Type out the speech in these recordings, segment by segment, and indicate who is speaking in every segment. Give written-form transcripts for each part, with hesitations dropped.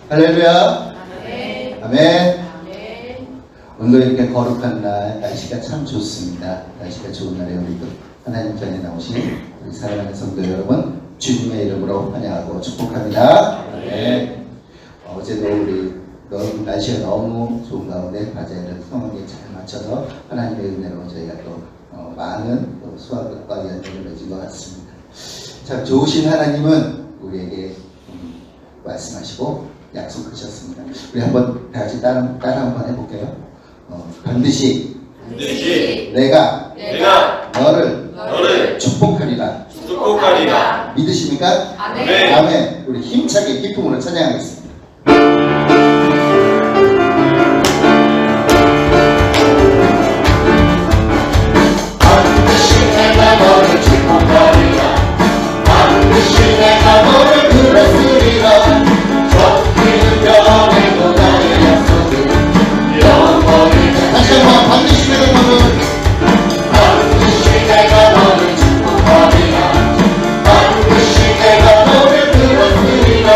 Speaker 1: 할렐루야.
Speaker 2: 아멘.
Speaker 1: 아멘.
Speaker 2: 아멘.
Speaker 1: 오늘 이렇게 거룩한 날, 날씨가 참 좋습니다. 날씨가 좋은 날에 우리도 하나님 전에 나오신 우리 사랑하는 성도 여러분, 주님의 이름으로 환영하고 축복합니다. 네. 어제도 우리 날씨가 너무 좋은 가운데 과제를 성하게 잘 맞춰서 하나님의 은혜로 저희가 또 많은 수학과 연결을 맺은 것 같습니다. 참 좋으신 하나님은 우리에게 말씀하시고 약속하셨습니다. 우리 한번 다 같이 따라 한번 해볼게요. 반드시 내가 너를 축복하리라. 믿으십니까?
Speaker 2: 아멘.
Speaker 1: 아멘. 우리 힘차게 기쁨으로 찬양하겠습니다. 반드시 내가 너를 축복하리라. 반드시 내가 너를 그랬으리라. 적기는 변해도 나의 약속은 영원히. 다시 한번 반드시 내가 너를 축복하리라. 반드시 내가 너를 그랬으리라.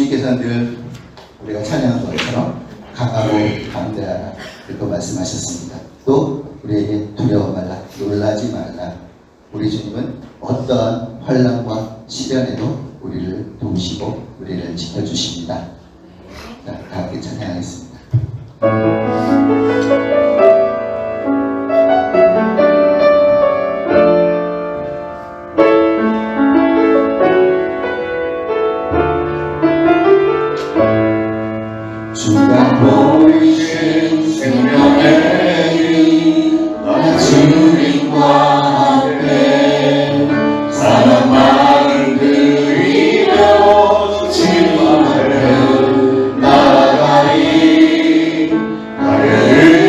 Speaker 1: 주님께서는 늘 우리가 찬양한 것처럼 강하고 담대하라 이렇게 말씀하셨습니다. 또 우리에게 두려워 말라, 놀라지 말라. 우리 주님은 어떠한 환난과 시련에도 우리를 도우시고 우리를 지켜주십니다. 자, 다 함께 찬양하겠습니다. 주가 보이신 생명의 길 너나 주님과 함께 사랑 많은 그리려 주님을 나가리 나를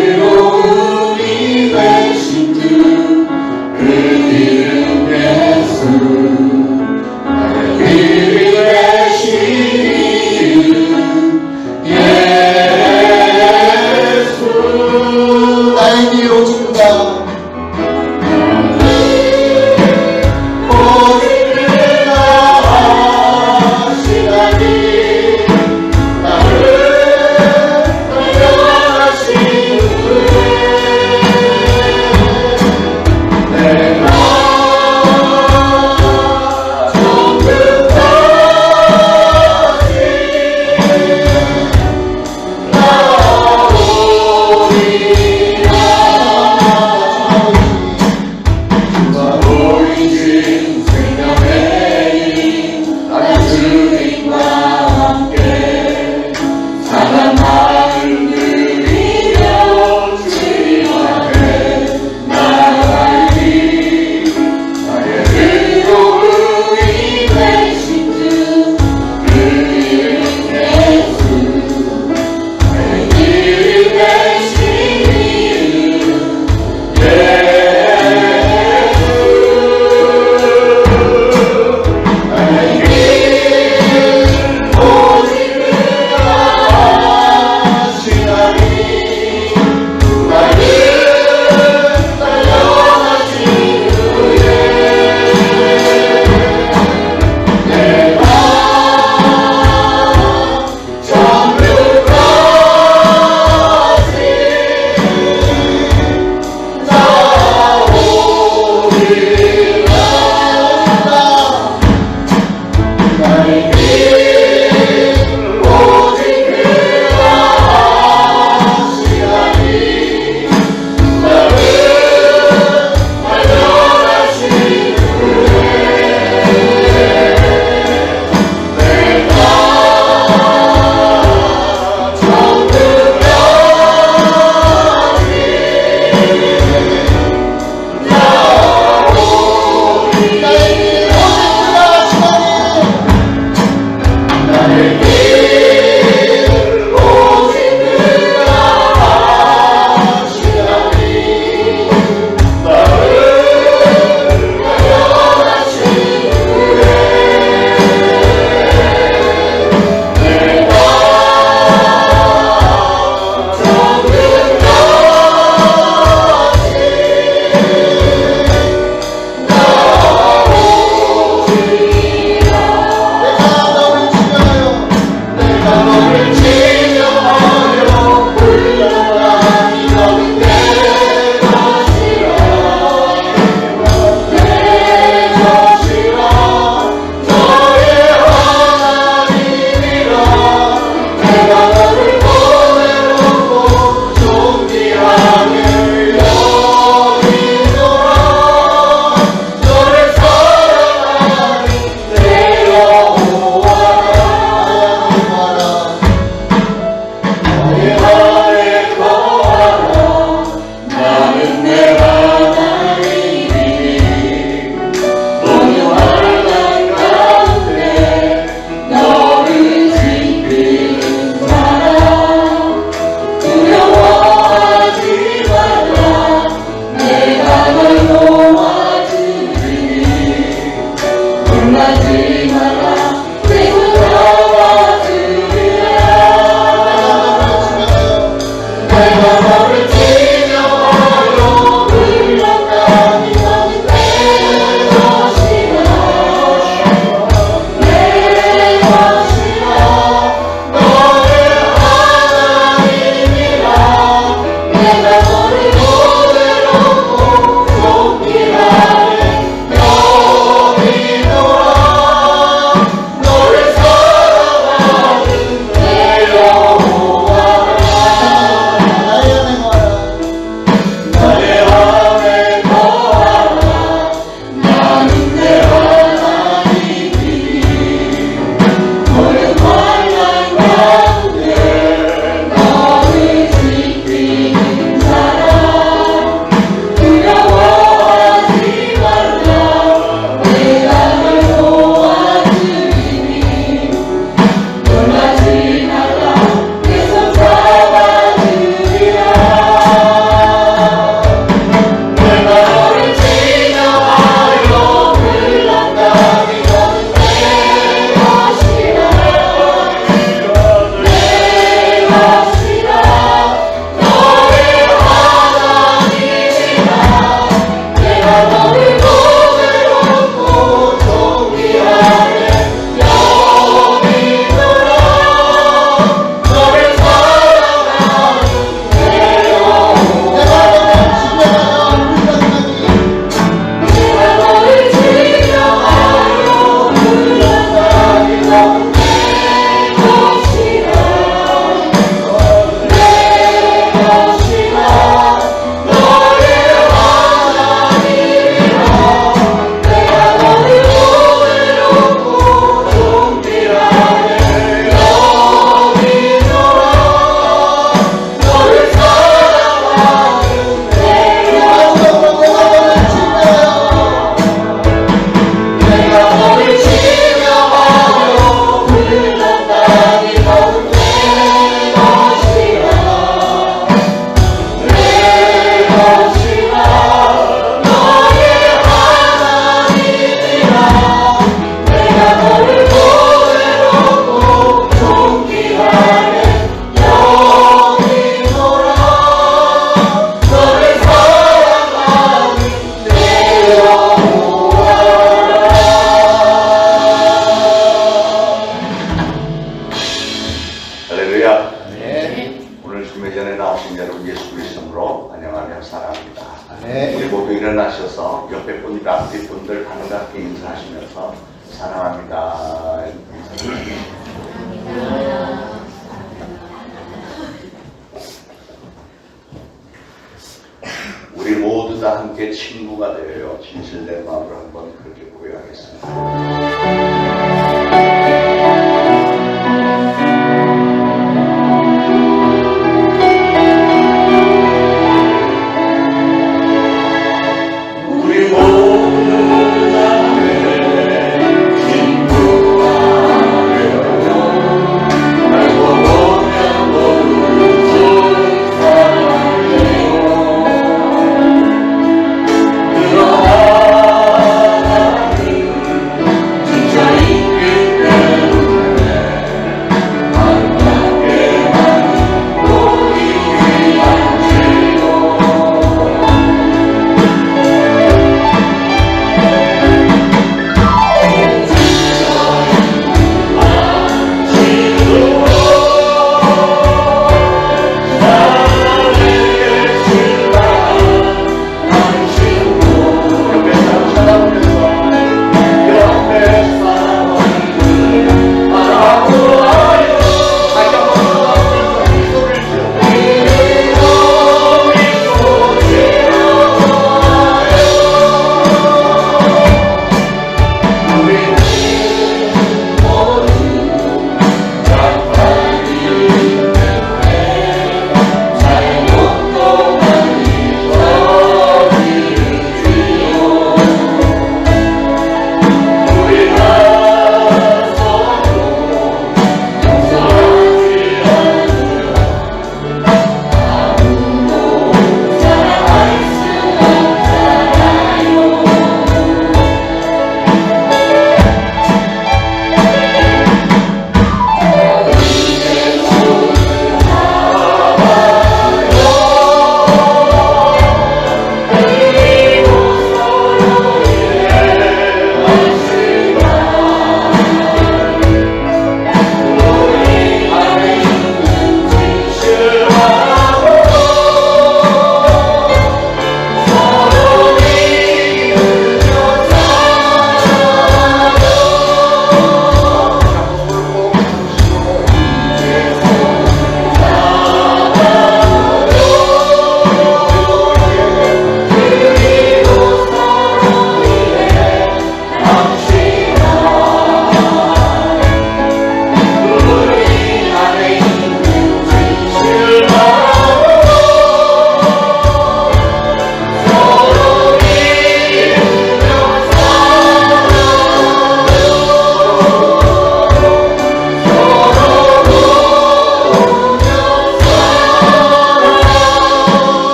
Speaker 2: 우리 모두 일어나셔서 옆에 분들, 앞에 분들 반갑게 인사하시면서 사랑합니다. 우리 모두 다 함께 친구가 되어요. 진실된 마음으로 한번 그렇게 고백하겠습니다.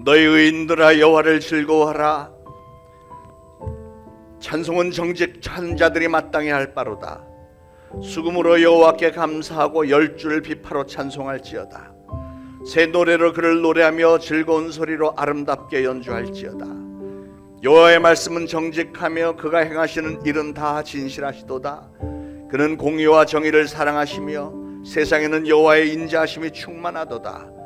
Speaker 2: 너희 의인들아 여호와를 즐거워하라. 찬송은 정직한 자들이 마땅히 할 바로다. 수금으로 여호와께 감사하고 열줄 비파로 찬송할지어다. 새 노래로 그를 노래하며 즐거운 소리로 아름답게 연주할지어다. 여호와의 말씀은 정직하며 그가 행하시는 일은 다 진실하시도다. 그는 공의와 정의를 사랑하시며 세상에는 여호와의 인자하심이 충만하도다.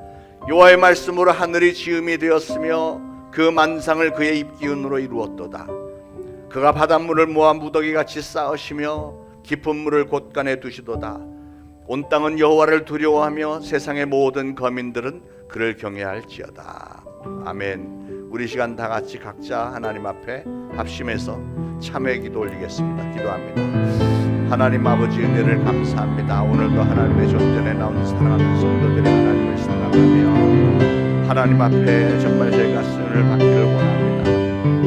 Speaker 2: 여호와의 말씀으로 하늘이 지음이 되었으며 그 만상을 그의 입기운으로 이루었도다. 그가 바닷물을 모아 무더기같이 쌓으시며 깊은 물을 곳간에 두시도다. 온 땅은 여호와를 두려워하며 세상의 모든 거민들은 그를 경외할지어다. 아멘. 우리 시간 다 같이 각자 하나님 앞에 합심해서 참회 기도 올리겠습니다. 기도합니다. 하나님 아버지 은혜를 감사합니다. 오늘도 하나님의 존전에 나온 사랑하는 성도들이 하나님을 사랑하며 하나님 앞에 정말 저희가 은혜를 받기를 원합니다.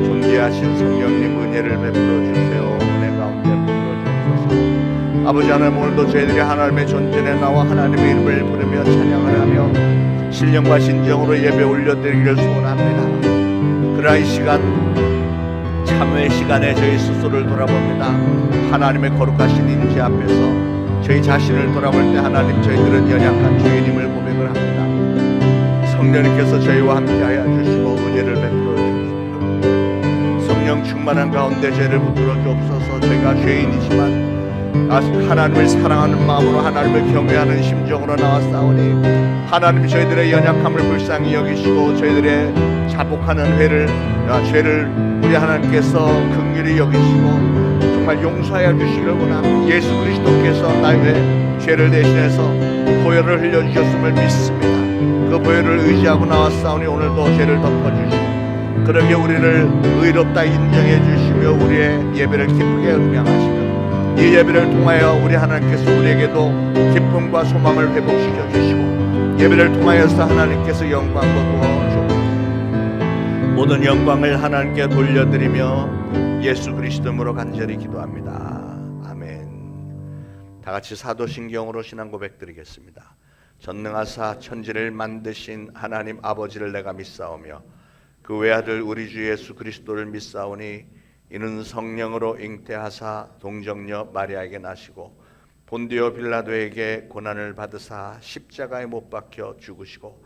Speaker 2: 존귀하신 성령님 은혜를 베풀어 주세요. 은혜 가운데 부어주소서. 아버지 하나님, 오늘도 저희들이 하나님의 존전에 나와 하나님의 이름을 부르며 찬양을 하며 신령과 신정으로 예배 올려드리기를 소원합니다. 그러나 이 시간 참회 시간에 저희 스스로를 돌아봅니다. 하나님의 거룩하신 임재 앞에서 저희 자신을 돌아볼 때 하나님, 저희들은 연약한 죄인임을 고백을 합니다. 성령님께서 저희와 함께하여 주시고 은혜를 베풀어 주옵소서. 성령 충만한 가운데 죄를 붙들어 주옵소서. 저희가 죄인이지만 하나님을 사랑하는 마음으로 하나님을 경외하는 심정으로 나왔사오니 하나님, 저희들의 연약함을 불쌍히 여기시고 저희들의 자복하는 죄를 우리 하나님께서 긍휼히 여기시고 정말 용서하여 주시기를 원합니다. 예수 그리스도께서 나의 죄를 대신해서 보혈을 흘려주셨음을 믿습니다. 그 보혈을 의지하고 나왔사오니 오늘도 죄를 덮어주시고 그러게 우리를 의롭다 인정해 주시며 우리의 예배를 기쁘게 음양하시며 이 예배를 통하여 우리 하나님께서 우리에게도 기쁨과 소망을 회복시켜 주시고 예배를 통하여서 하나님께서 영광 거두어 주옵소서. 모든 영광을 하나님께 돌려드리며 예수 그리스도 이름으로 간절히 기도합니다. 아멘. 다 같이 사도신경으로 신앙 고백드리겠습니다. 전능하사 천지를 만드신 하나님 아버지를 내가 믿사오며 그 외아들 우리 주 예수 그리스도를 믿사오니 이는 성령으로 잉태하사 동정녀 마리아에게 나시고 본디오 빌라도에게 고난을 받으사 십자가에 못 박혀 죽으시고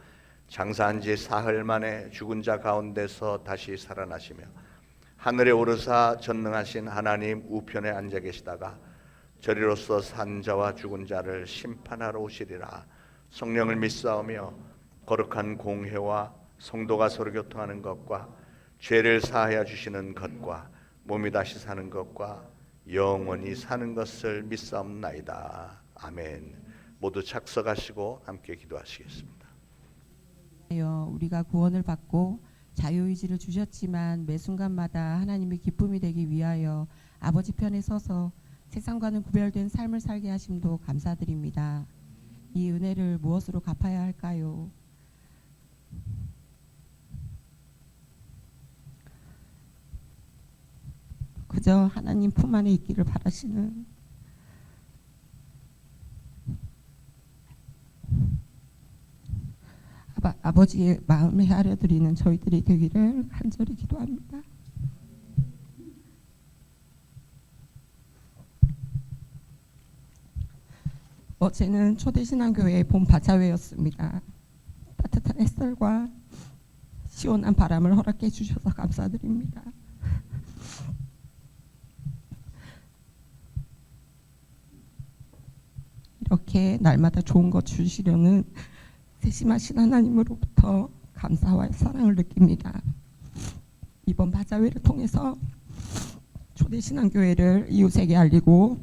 Speaker 2: 장사한 지 사흘 만에 죽은 자 가운데서 다시 살아나시며 하늘에 오르사 전능하신 하나님 우편에 앉아 계시다가 저리로서 산 자와 죽은 자를 심판하러 오시리라. 성령을 믿사오며 거룩한 공회와 성도가 서로 교통하는 것과 죄를 사하여 주시는 것과 몸이 다시 사는 것과 영원히 사는 것을 믿사옵나이다. 아멘. 모두 착석하시고 함께 기도하시겠습니다.
Speaker 3: 우리가 구원을 받고 자유의지를 주셨지만 매 순간마다 하나님의 기쁨이 되기 위하여 아버지 편에 서서 세상과는 구별된 삶을 살게 하심도 감사드립니다. 이 은혜를 무엇으로 갚아야 할까요? 그저 하나님 품 안에 있기를 바라시는 아버지의 마음을 헤아려 드리는 저희들이 되기를 간절히 기도합니다. 어제는 초대신앙교회의 봄 바자회였습니다. 따뜻한 햇살과 시원한 바람을 허락해 주셔서 감사드립니다. 이렇게 날마다 좋은 것 주시려는 세심하신 하나님으로부터 감사와 사랑을 느낍니다. 이번 바자회를 통해서 초대신앙교회를 이웃에게 알리고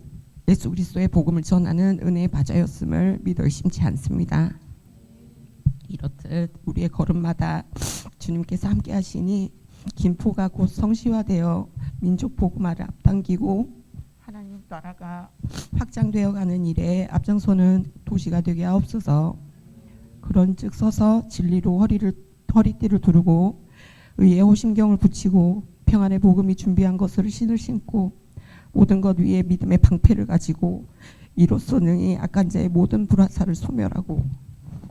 Speaker 3: 예수 그리스도의 복음을 전하는 은혜의 바자였음을 믿어 의심치 않습니다. 이렇듯 우리의 걸음마다 주님께서 함께 하시니 김포가 곧 성시화되어 민족 복음화를 앞당기고 하나님 나라가 확장되어가는 일에 앞장서는 도시가 되게 하옵소서. 그런즉 서서 진리로 허리띠를 두르고 의의 호심경을 붙이고 평안의 복음이 준비한 것을 신을 신고 모든 것 위에 믿음의 방패를 가지고 이로써 능히 악한 자의 모든 불화살을 소멸하고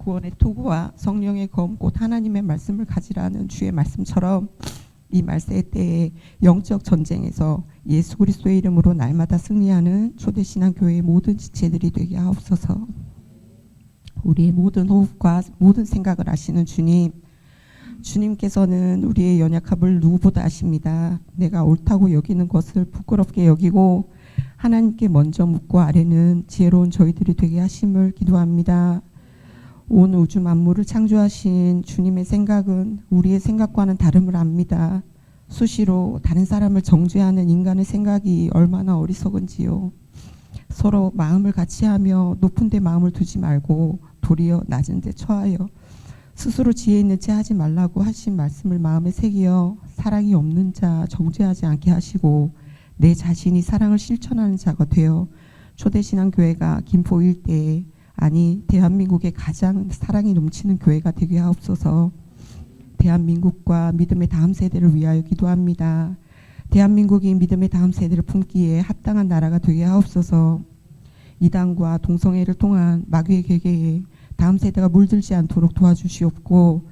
Speaker 3: 구원의 투구와 성령의 검 곧 하나님의 말씀을 가지라는 주의 말씀처럼 이 말세 때에 영적 전쟁에서 예수 그리스도의 이름으로 날마다 승리하는 초대신앙 교회의 모든 지체들이 되게 하옵소서. 우리의 모든 호흡과 모든 생각을 아시는 주님, 주님께서는 우리의 연약함을 누구보다 아십니다. 내가 옳다고 여기는 것을 부끄럽게 여기고 하나님께 먼저 묻고 아뢰는 지혜로운 저희들이 되게 하심을 기도합니다. 온 우주 만물을 창조하신 주님의 생각은 우리의 생각과는 다름을 압니다. 수시로 다른 사람을 정죄하는 인간의 생각이 얼마나 어리석은지요. 서로 마음을 같이 하며 높은 데 마음을 두지 말고 도리어 낮은 데 처하여 스스로 지혜 있는 채 하지 말라고 하신 말씀을 마음에 새기어 사랑이 없는 자 정죄하지 않게 하시고 내 자신이 사랑을 실천하는 자가 되어 초대신앙교회가 김포 일대에 아니 대한민국의 가장 사랑이 넘치는 교회가 되게 하옵소서. 대한민국과 믿음의 다음 세대를 위하여 기도합니다. 대한민국이 믿음의 다음 세대를 품기에 합당한 나라가 되게 하옵소서. 이단과 동성애를 통한 마귀의 계계에 다음 세대가 물들지 않도록 도와주시옵고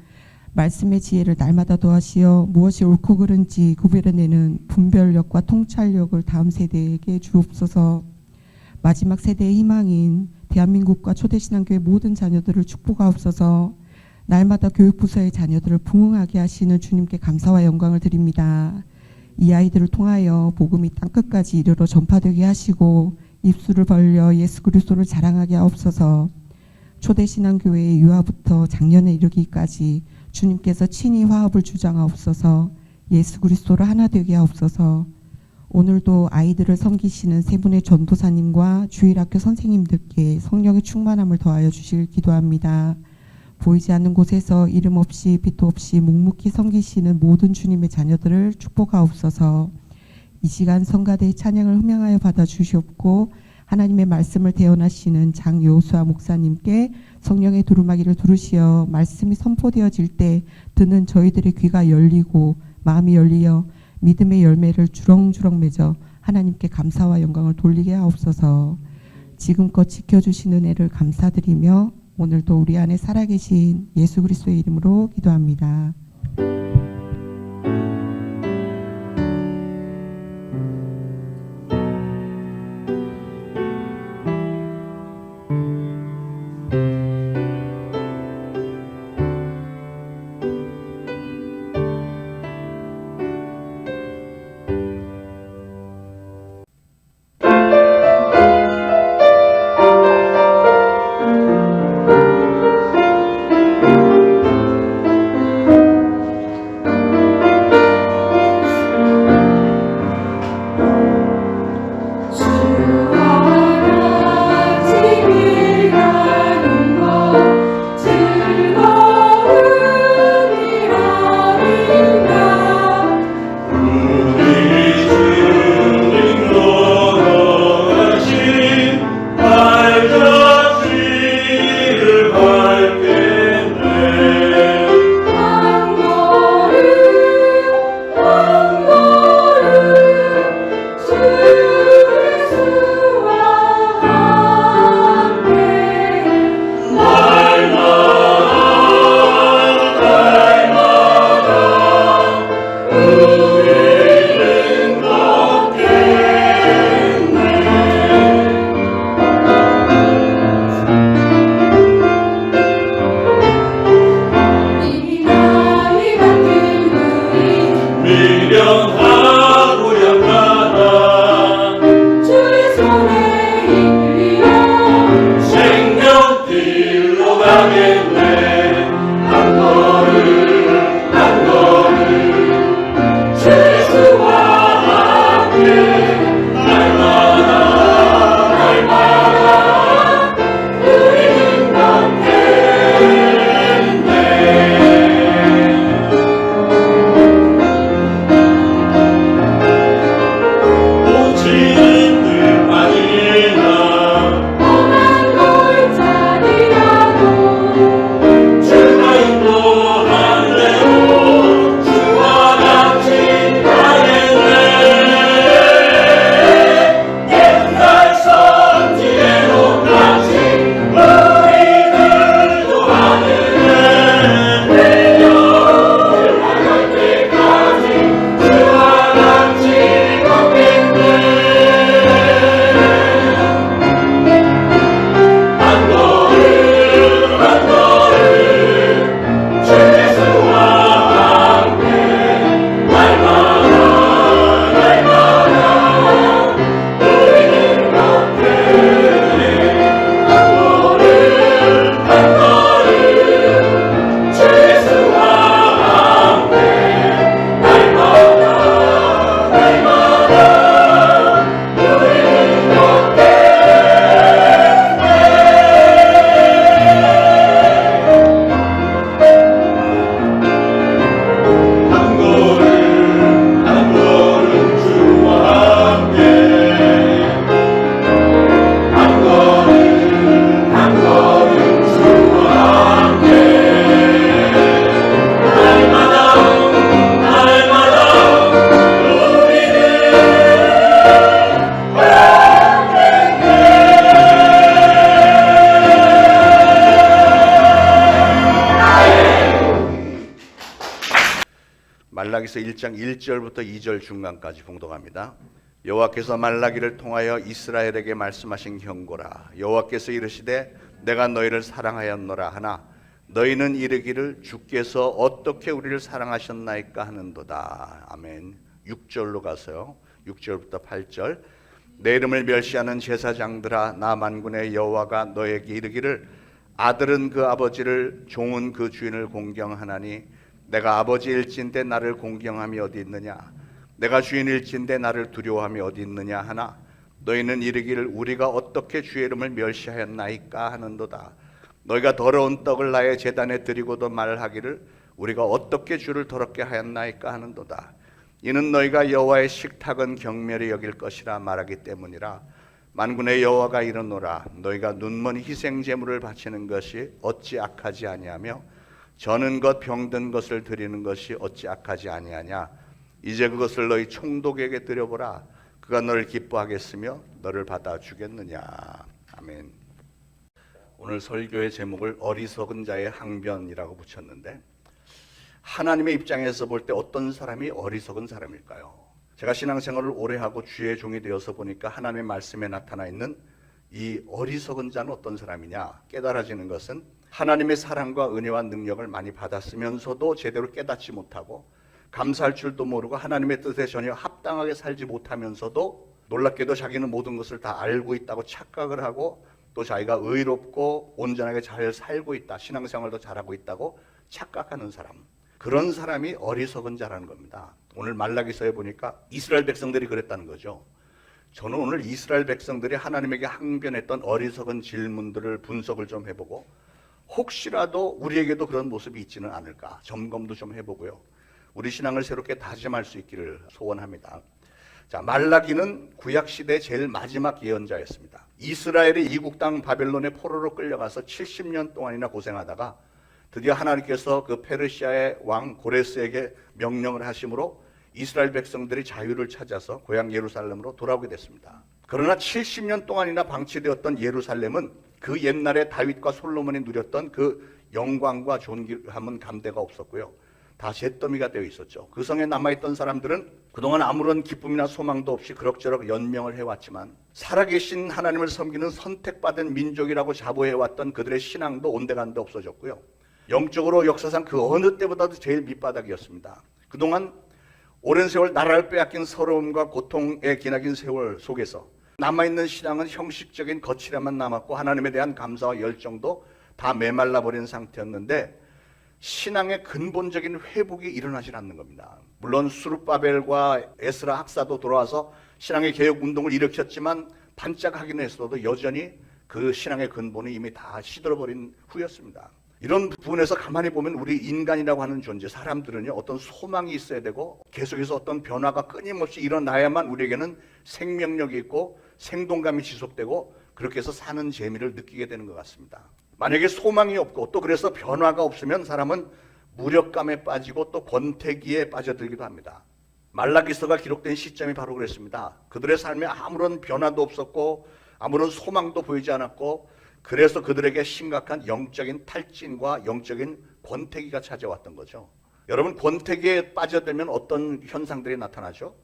Speaker 3: 말씀의 지혜를 날마다 더하시어 무엇이 옳고 그른지 구별해내는 분별력과 통찰력을 다음 세대에게 주옵소서. 마지막 세대의 희망인 대한민국과 초대신앙교회 모든 자녀들을 축복하옵소서. 날마다 교육부서의 자녀들을 부흥하게 하시는 주님께 감사와 영광을 드립니다. 이 아이들을 통하여 복음이 땅끝까지 이르러 전파되게 하시고 입술을 벌려 예수 그리스도를 자랑하게 하옵소서. 초대신앙교회의 유아부터 작년에 이르기까지 주님께서 친히 화합을 주장하옵소서. 예수 그리스도를 하나 되게 하옵소서. 오늘도 아이들을 섬기시는 세 분의 전도사님과 주일학교 선생님들께 성령의 충만함을 더하여 주시길 기도합니다. 보이지 않는 곳에서 이름 없이 빛도 없이 묵묵히 섬기시는 모든 주님의 자녀들을 축복하옵소서. 이 시간 성가대의 찬양을 흠양하여 받아 주시옵고 하나님의 말씀을 대언하시는 장요수아 목사님께 성령의 두루마기를 두르시어 말씀이 선포되어질 때 듣는 저희들의 귀가 열리고 마음이 열리어 믿음의 열매를 주렁주렁 맺어 하나님께 감사와 영광을 돌리게 하옵소서. 지금껏 지켜주신 은혜를 감사드리며 오늘도 우리 안에 살아계신 예수 그리스도의 이름으로 기도합니다.
Speaker 2: 말라기서 1장 1절부터 2절 중간까지 봉독합니다. 여호와께서 말라기를 통하여 이스라엘에게 말씀하신 경고라. 여호와께서 이르시되 내가 너희를 사랑하였노라 하나 너희는 이르기를 주께서 어떻게 우리를 사랑하셨나이까 하는도다. 아멘. 6절로 가서요. 6절부터 8절. 내 이름을 멸시하는 제사장들아, 나 만군의 여호와가 너에게 이르기를 아들은 그 아버지를, 종은 그 주인을 공경하나니 내가 아버지일진데 나를 공경함이 어디 있느냐? 내가 주인일진데 나를 두려워함이 어디 있느냐 하나 너희는 이르기를 우리가 어떻게 주의 이름을 멸시하였나이까 하는도다. 너희가 더러운 떡을 나의 제단에 드리고도 말하기를 우리가 어떻게 주를 더럽게 하였나이까 하는도다. 이는 너희가 여호와의 식탁은 경멸히 여길 것이라 말하기 때문이라. 만군의 여호와가 이르노라. 너희가 눈먼 희생 제물을 바치는 것이 어찌 악하지 아니하며 저는 것 병든 것을 드리는 것이 어찌 악하지 아니하냐. 이제 그것을 너희 총독에게 드려보라. 그가 너를 기뻐하겠으며 너를 받아주겠느냐. 아멘. 오늘 설교의 제목을 어리석은 자의 항변이라고 붙였는데, 하나님의 입장에서 볼 때 어떤 사람이 어리석은 사람일까요? 제가 신앙생활을 오래 하고 주의 종이 되어서 보니까 하나님의 말씀에 나타나 있는 이 어리석은 자는 어떤 사람이냐 깨달아지는 것은 하나님의 사랑과 은혜와 능력을 많이 받았으면서도 제대로 깨닫지 못하고 감사할 줄도 모르고 하나님의 뜻에 전혀 합당하게 살지 못하면서도 놀랍게도 자기는 모든 것을 다 알고 있다고 착각을 하고 또 자기가 의롭고 온전하게 잘 살고 있다, 신앙생활도 잘하고 있다고 착각하는 사람, 그런 사람이 어리석은 자라는 겁니다. 오늘 말라기서에 보니까 이스라엘 백성들이 그랬다는 거죠. 저는 오늘 이스라엘 백성들이 하나님에게 항변했던 어리석은 질문들을 분석을 좀 해보고 혹시라도 우리에게도 그런 모습이 있지는 않을까 점검도 좀 해보고요. 우리 신앙을 새롭게 다짐할 수 있기를 소원합니다. 자, 말라기는 구약시대 제일 마지막 예언자였습니다. 이스라엘이 이국 땅 바벨론의 포로로 끌려가서 70년 동안이나 고생하다가 드디어 하나님께서 그 페르시아의 왕 고레스에게 명령을 하심으로 이스라엘 백성들이 자유를 찾아서 고향 예루살렘으로 돌아오게 됐습니다. 그러나 70년 동안이나 방치되었던 예루살렘은 그 옛날에 다윗과 솔로몬이 누렸던 그 영광과 존귀함은 감대가 없었고요. 다 잿더미가 되어 있었죠. 그 성에 남아있던 사람들은 그동안 아무런 기쁨이나 소망도 없이 그럭저럭 연명을 해왔지만 살아계신 하나님을 섬기는 선택받은 민족이라고 자부해왔던 그들의 신앙도 온데간데 없어졌고요. 영적으로 역사상 그 어느 때보다도 제일 밑바닥이었습니다. 그동안 오랜 세월 나라를 빼앗긴 서러움과 고통의 기나긴 세월 속에서 남아있는 신앙은 형식적인 거칠함만 남았고 하나님에 대한 감사와 열정도 다 메말라버린 상태였는데 신앙의 근본적인 회복이 일어나질 않는 겁니다. 물론 수르바벨과 에스라 학사도 돌아와서 신앙의 개혁 운동을 일으켰지만 반짝하기는 했어도 여전히 그 신앙의 근본이 이미 다 시들어버린 후였습니다. 이런 부분에서 가만히 보면 우리 인간이라고 하는 존재, 사람들은요, 어떤 소망이 있어야 되고 계속해서 어떤 변화가 끊임없이 일어나야만 우리에게는 생명력이 있고 생동감이 지속되고 그렇게 해서 사는 재미를 느끼게 되는 것 같습니다. 만약에 소망이 없고 또 그래서 변화가 없으면 사람은 무력감에 빠지고 또 권태기에 빠져들기도 합니다. 말라기서가 기록된 시점이 바로 그랬습니다. 그들의 삶에 아무런 변화도 없었고 아무런 소망도 보이지 않았고 그래서 그들에게 심각한 영적인 탈진과 영적인 권태기가 찾아왔던 거죠. 여러분, 권태기에 빠져들면 어떤 현상들이 나타나죠?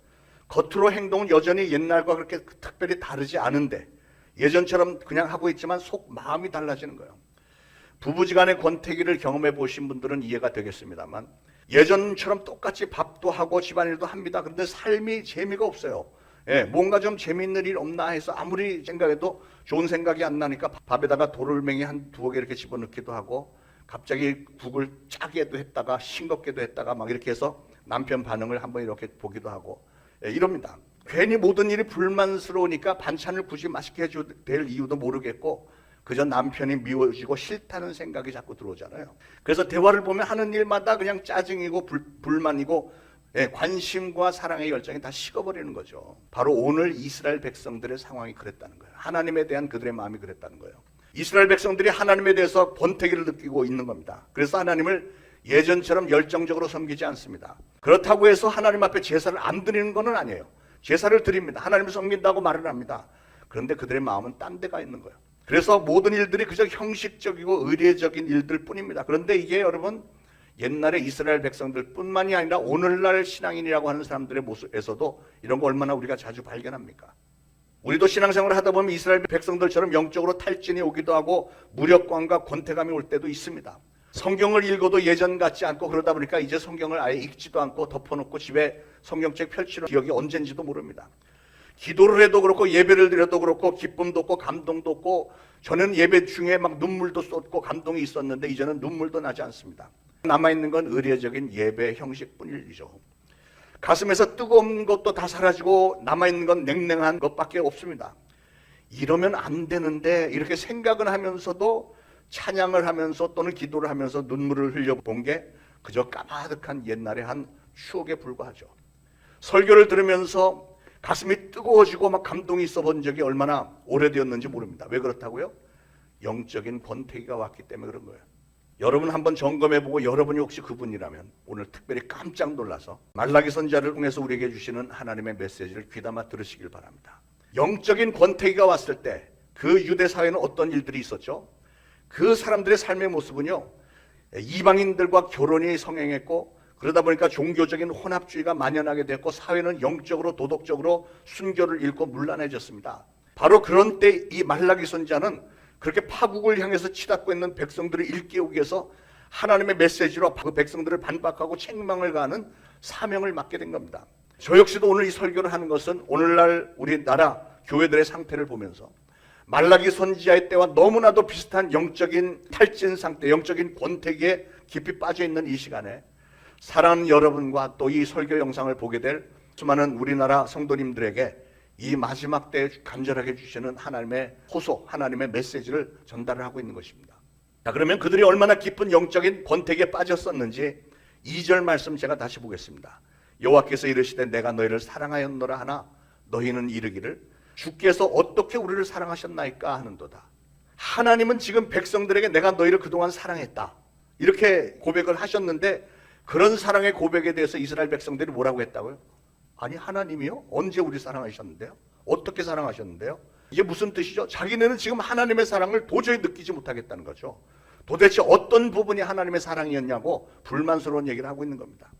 Speaker 2: 겉으로 행동은 여전히 옛날과 그렇게 특별히 다르지 않은데 예전처럼 그냥 하고 있지만 속 마음이 달라지는 거예요. 부부지간의 권태기를 경험해 보신 분들은 이해가 되겠습니다만 예전처럼 똑같이 밥도 하고 집안일도 합니다. 그런데 삶이 재미가 없어요. 뭔가 좀 재미있는 일 없나 해서 아무리 생각해도 좋은 생각이 안 나니까 밥에다가 도를맹이 한 두어 개 이렇게 집어넣기도 하고 갑자기 국을 짜게도 했다가 싱겁게도 했다가 막 이렇게 해서 남편 반응을 한번 이렇게 보기도 하고 이럽니다. 괜히 모든 일이 불만스러우니까 반찬을 굳이 맛있게 해줘야 될 이유도 모르겠고 그저 남편이 미워지고 싫다는 생각이 자꾸 들어오잖아요. 그래서 대화를 보면 하는 일마다 그냥 짜증이고 불만이고 관심과 사랑의 열정이 다 식어버리는 거죠. 바로 오늘 이스라엘 백성들의 상황이 그랬다는 거예요. 하나님에 대한 그들의 마음이 그랬다는 거예요. 이스라엘 백성들이 하나님에 대해서 권태기를 느끼고 있는 겁니다. 그래서 하나님을 예전처럼 열정적으로 섬기지 않습니다. 그렇다고 해서 하나님 앞에 제사를 안 드리는 건 아니에요. 제사를 드립니다. 하나님을 섬긴다고 말을 합니다. 그런데 그들의 마음은 딴 데가 있는 거예요. 그래서 모든 일들이 그저 형식적이고 의례적인 일들 뿐입니다. 그런데 이게 여러분 옛날에 이스라엘 백성들 뿐만이 아니라 오늘날 신앙인이라고 하는 사람들의 모습에서도 이런 거 얼마나 우리가 자주 발견합니까? 우리도 신앙생활을 하다 보면 이스라엘 백성들처럼 영적으로 탈진이 오기도 하고 무력감과 권태감이 올 때도 있습니다. 성경을 읽어도 예전 같지 않고 그러다 보니까 이제 성경을 아예 읽지도 않고 덮어놓고 집에 성경책 펼치는 기억이 언젠지도 모릅니다. 기도를 해도 그렇고 예배를 드려도 그렇고 기쁨도 없고 감동도 없고 저는 예배 중에 막 눈물도 쏟고 감동이 있었는데 이제는 눈물도 나지 않습니다. 남아있는 건 의례적인 예배 형식뿐일 이죠. 가슴에서 뜨거운 것도 다 사라지고 남아있는 건 냉랭한 것밖에 없습니다. 이러면 안 되는데 이렇게 생각을 하면서도 찬양을 하면서 또는 기도를 하면서 눈물을 흘려본 게 그저 까마득한 옛날의 한 추억에 불과하죠. 설교를 들으면서 가슴이 뜨거워지고 막 감동이 있어 본 적이 얼마나 오래되었는지 모릅니다. 왜 그렇다고요? 영적인 권태기가 왔기 때문에 그런 거예요. 여러분 한번 점검해보고 여러분이 혹시 그분이라면 오늘 특별히 깜짝 놀라서 말라기 선지자를 통해서 우리에게 주시는 하나님의 메시지를 귀담아 들으시길 바랍니다. 영적인 권태기가 왔을 때 그 유대 사회는 어떤 일들이 있었죠? 그 사람들의 삶의 모습은요, 이방인들과 결혼이 성행했고 그러다 보니까 종교적인 혼합주의가 만연하게 됐고 사회는 영적으로 도덕적으로 순교를 잃고 문란해졌습니다. 바로 그런 때 이 말라기 선지자는 그렇게 파국을 향해서 치닫고 있는 백성들을 일깨우기 위해서 하나님의 메시지로 그 백성들을 반박하고 책망을 가하는 사명을 맡게 된 겁니다. 저 역시도 오늘 이 설교를 하는 것은 오늘날 우리나라 교회들의 상태를 보면서 말라기 선지자의 때와 너무나도 비슷한 영적인 탈진 상태, 영적인 권태기에 깊이 빠져 있는 이 시간에 사랑하는 여러분과 또 이 설교 영상을 보게 될 수많은 우리나라 성도님들에게 이 마지막 때에 간절하게 주시는 하나님의 호소, 하나님의 메시지를 전달을 하고 있는 것입니다. 자, 그러면 그들이 얼마나 깊은 영적인 권태기에 빠졌었는지 2절 말씀 제가 다시 보겠습니다. 여호와께서 이르시되 내가 너희를 사랑하였노라 하나 너희는 이르기를 주께서 어떻게 우리를 사랑하셨나이까 하는도다. 하나님은 지금 백성들에게 내가 너희를 그동안 사랑했다 이렇게 고백을 하셨는데 그런 사랑의 고백에 대해서 이스라엘 백성들이 뭐라고 했다고요? 아니 하나님이요? 언제 우리 사랑하셨는데요? 어떻게 사랑하셨는데요? 이게 무슨 뜻이죠? 자기네는 지금 하나님의 사랑을 도저히 느끼지 못하겠다는 거죠. 도대체 어떤 부분이 하나님의 사랑이었냐고 불만스러운 얘기를 하고 있는 겁니다.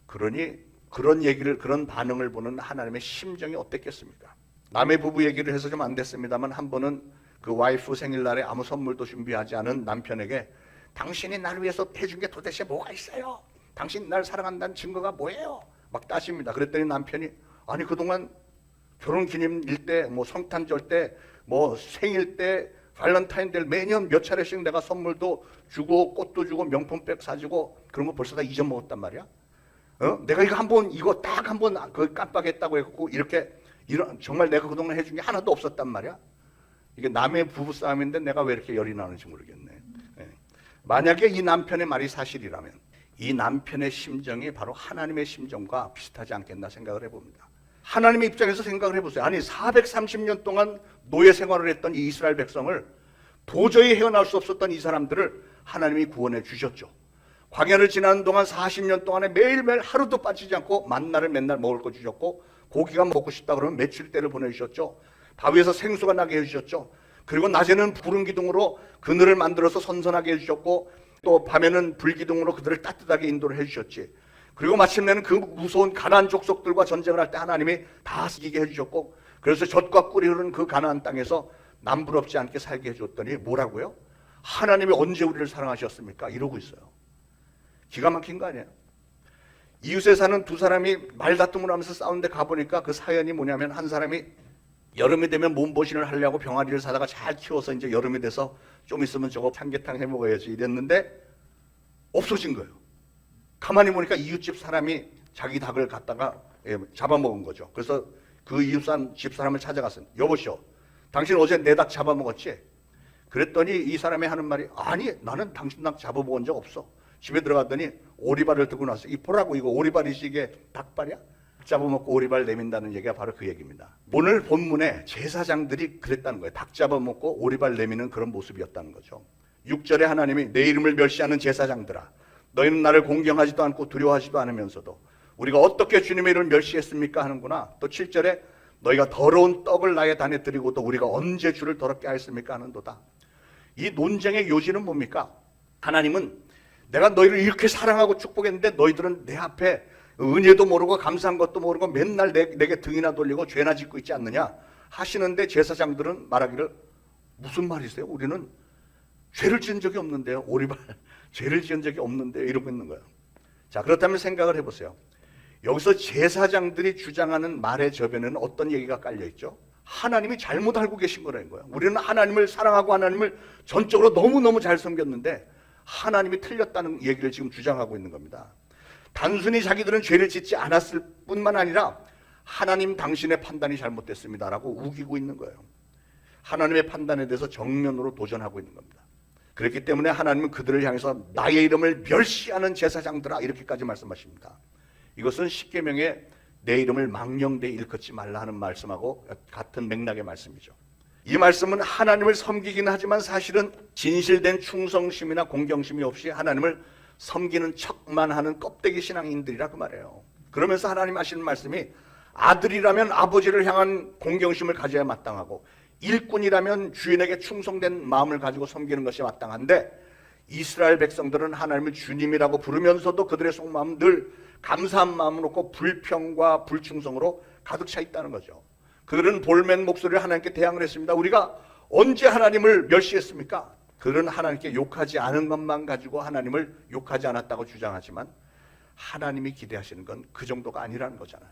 Speaker 2: 그러니 그런 반응을 보는 하나님의 심정이 어땠겠습니까? 남의 부부 얘기를 해서 좀 안 됐습니다만 한 번은 그 와이프 생일날에 아무 선물도 준비하지 않은 남편에게 당신이 나를 위해서 해준 게 도대체 뭐가 있어요? 당신 날 사랑한다는 증거가 뭐예요? 막 따집니다. 그랬더니 남편이 아니 그동안 결혼기념일 때 뭐 성탄절 때 뭐 생일 때 발렌타인데이 매년 몇 차례씩 내가 선물도 주고 꽃도 주고 명품백 사주고 그런 거 벌써 다 잊어먹었단 말이야. 내가 이거 딱 한 번 그 깜빡했다고 했고 이렇게 정말 내가 그동안 해준 게 하나도 없었단 말이야. 이게 남의 부부싸움인데 내가 왜 이렇게 열이 나는지 모르겠네. 만약에 이 남편의 말이 사실이라면 이 남편의 심정이 바로 하나님의 심정과 비슷하지 않겠나 생각을 해봅니다. 하나님의 입장에서 생각을 해보세요. 아니 430년 동안 노예 생활을 했던 이 이스라엘 백성을 도저히 헤어나올 수 없었던 이 사람들을 하나님이 구원해 주셨죠. 광야를 지나는 동안 40년 동안에 매일매일 하루도 빠지지 않고 만나를 맨날 먹을 거 주셨고 고기가 먹고 싶다 그러면 며칠 때를 보내주셨죠. 바위에서 생수가 나게 해주셨죠. 그리고 낮에는 푸른 기둥으로 그늘을 만들어서 선선하게 해주셨고 또 밤에는 불기둥으로 그들을 따뜻하게 인도를 해주셨지. 그리고 마침내는 그 무서운 가나안 족속들과 전쟁을 할 때 하나님이 다 이기게 해주셨고 그래서 젖과 꿀이 흐르는 그 가나안 땅에서 남부럽지 않게 살게 해줬더니 뭐라고요? 하나님이 언제 우리를 사랑하셨습니까? 이러고 있어요. 기가 막힌 거 아니에요? 이웃에 사는 두 사람이 말다툼을 하면서 싸우는데 가보니까 그 사연이 뭐냐면 한 사람이 여름이 되면 몸보신을 하려고 병아리를 사다가 잘 키워서 이제 여름이 돼서 좀 있으면 저거 삼계탕 해 먹어야지 이랬는데 없어진 거예요. 가만히 보니까 이웃집 사람이 자기 닭을 갖다가 잡아먹은 거죠. 그래서 그 이웃집 사람을 찾아갔어요. 여보시오, 당신 어제 내 닭 잡아먹었지? 그랬더니 이 사람이 하는 말이 아니 나는 당신 닭 잡아먹은 적 없어. 집에 들어갔더니 오리발을 들고 나왔어요. 이 보라고 이거 오리발이지 이게 닭발이야? 잡아먹고 오리발 내민다는 얘기가 바로 그 얘기입니다. 오늘 본문에 제사장들이 그랬다는 거예요. 닭 잡아먹고 오리발 내미는 그런 모습이었다는 거죠. 6절에 하나님이 내 이름을 멸시하는 제사장들아 너희는 나를 공경하지도 않고 두려워하지도 않으면서도 우리가 어떻게 주님의 이름을 멸시했습니까 하는구나. 또 7절에 너희가 더러운 떡을 나의 단에 드리고 또 우리가 언제 주를 더럽게 하였습니까 하는도다. 이 논쟁의 요지는 뭡니까? 하나님은 내가 너희를 이렇게 사랑하고 축복했는데 너희들은 내 앞에 은혜도 모르고 감사한 것도 모르고 맨날 내게 등이나 돌리고 죄나 짓고 있지 않느냐 하시는데, 제사장들은 말하기를 무슨 말이세요? 우리는 죄를 지은 적이 없는데요. 오리발 죄를 지은 적이 없는데요. 이러고 있는 거예요. 자, 그렇다면 생각을 해보세요. 여기서 제사장들이 주장하는 말의 저변에는 어떤 얘기가 깔려있죠? 하나님이 잘못 알고 계신 거라는 거예요. 우리는 하나님을 사랑하고 하나님을 전적으로 너무너무 잘 섬겼는데 하나님이 틀렸다는 얘기를 지금 주장하고 있는 겁니다. 단순히 자기들은 죄를 짓지 않았을 뿐만 아니라 하나님 당신의 판단이 잘못됐습니다라고 우기고 있는 거예요. 하나님의 판단에 대해서 정면으로 도전하고 있는 겁니다. 그렇기 때문에 하나님은 그들을 향해서 나의 이름을 멸시하는 제사장들아 이렇게까지 말씀하십니다. 이것은 십계명에 내 이름을 망령되이 일컫지 말라 하는 말씀하고 같은 맥락의 말씀이죠. 이 말씀은 하나님을 섬기긴 하지만 사실은 진실된 충성심이나 공경심이 없이 하나님을 섬기는 척만 하는 껍데기 신앙인들이라 그 말이에요. 그러면서 하나님 하시는 말씀이 아들이라면 아버지를 향한 공경심을 가져야 마땅하고 일꾼이라면 주인에게 충성된 마음을 가지고 섬기는 것이 마땅한데, 이스라엘 백성들은 하나님을 주님이라고 부르면서도 그들의 속마음은 늘 감사한 마음을 놓고 불평과 불충성으로 가득 차 있다는 거죠. 그들은 볼멘 목소리를 하나님께 대항을 했습니다. 우리가 언제 하나님을 멸시했습니까? 그들은 하나님께 욕하지 않은 것만 가지고 하나님을 욕하지 않았다고 주장하지만 하나님이 기대하시는 건 그 정도가 아니라는 거잖아요.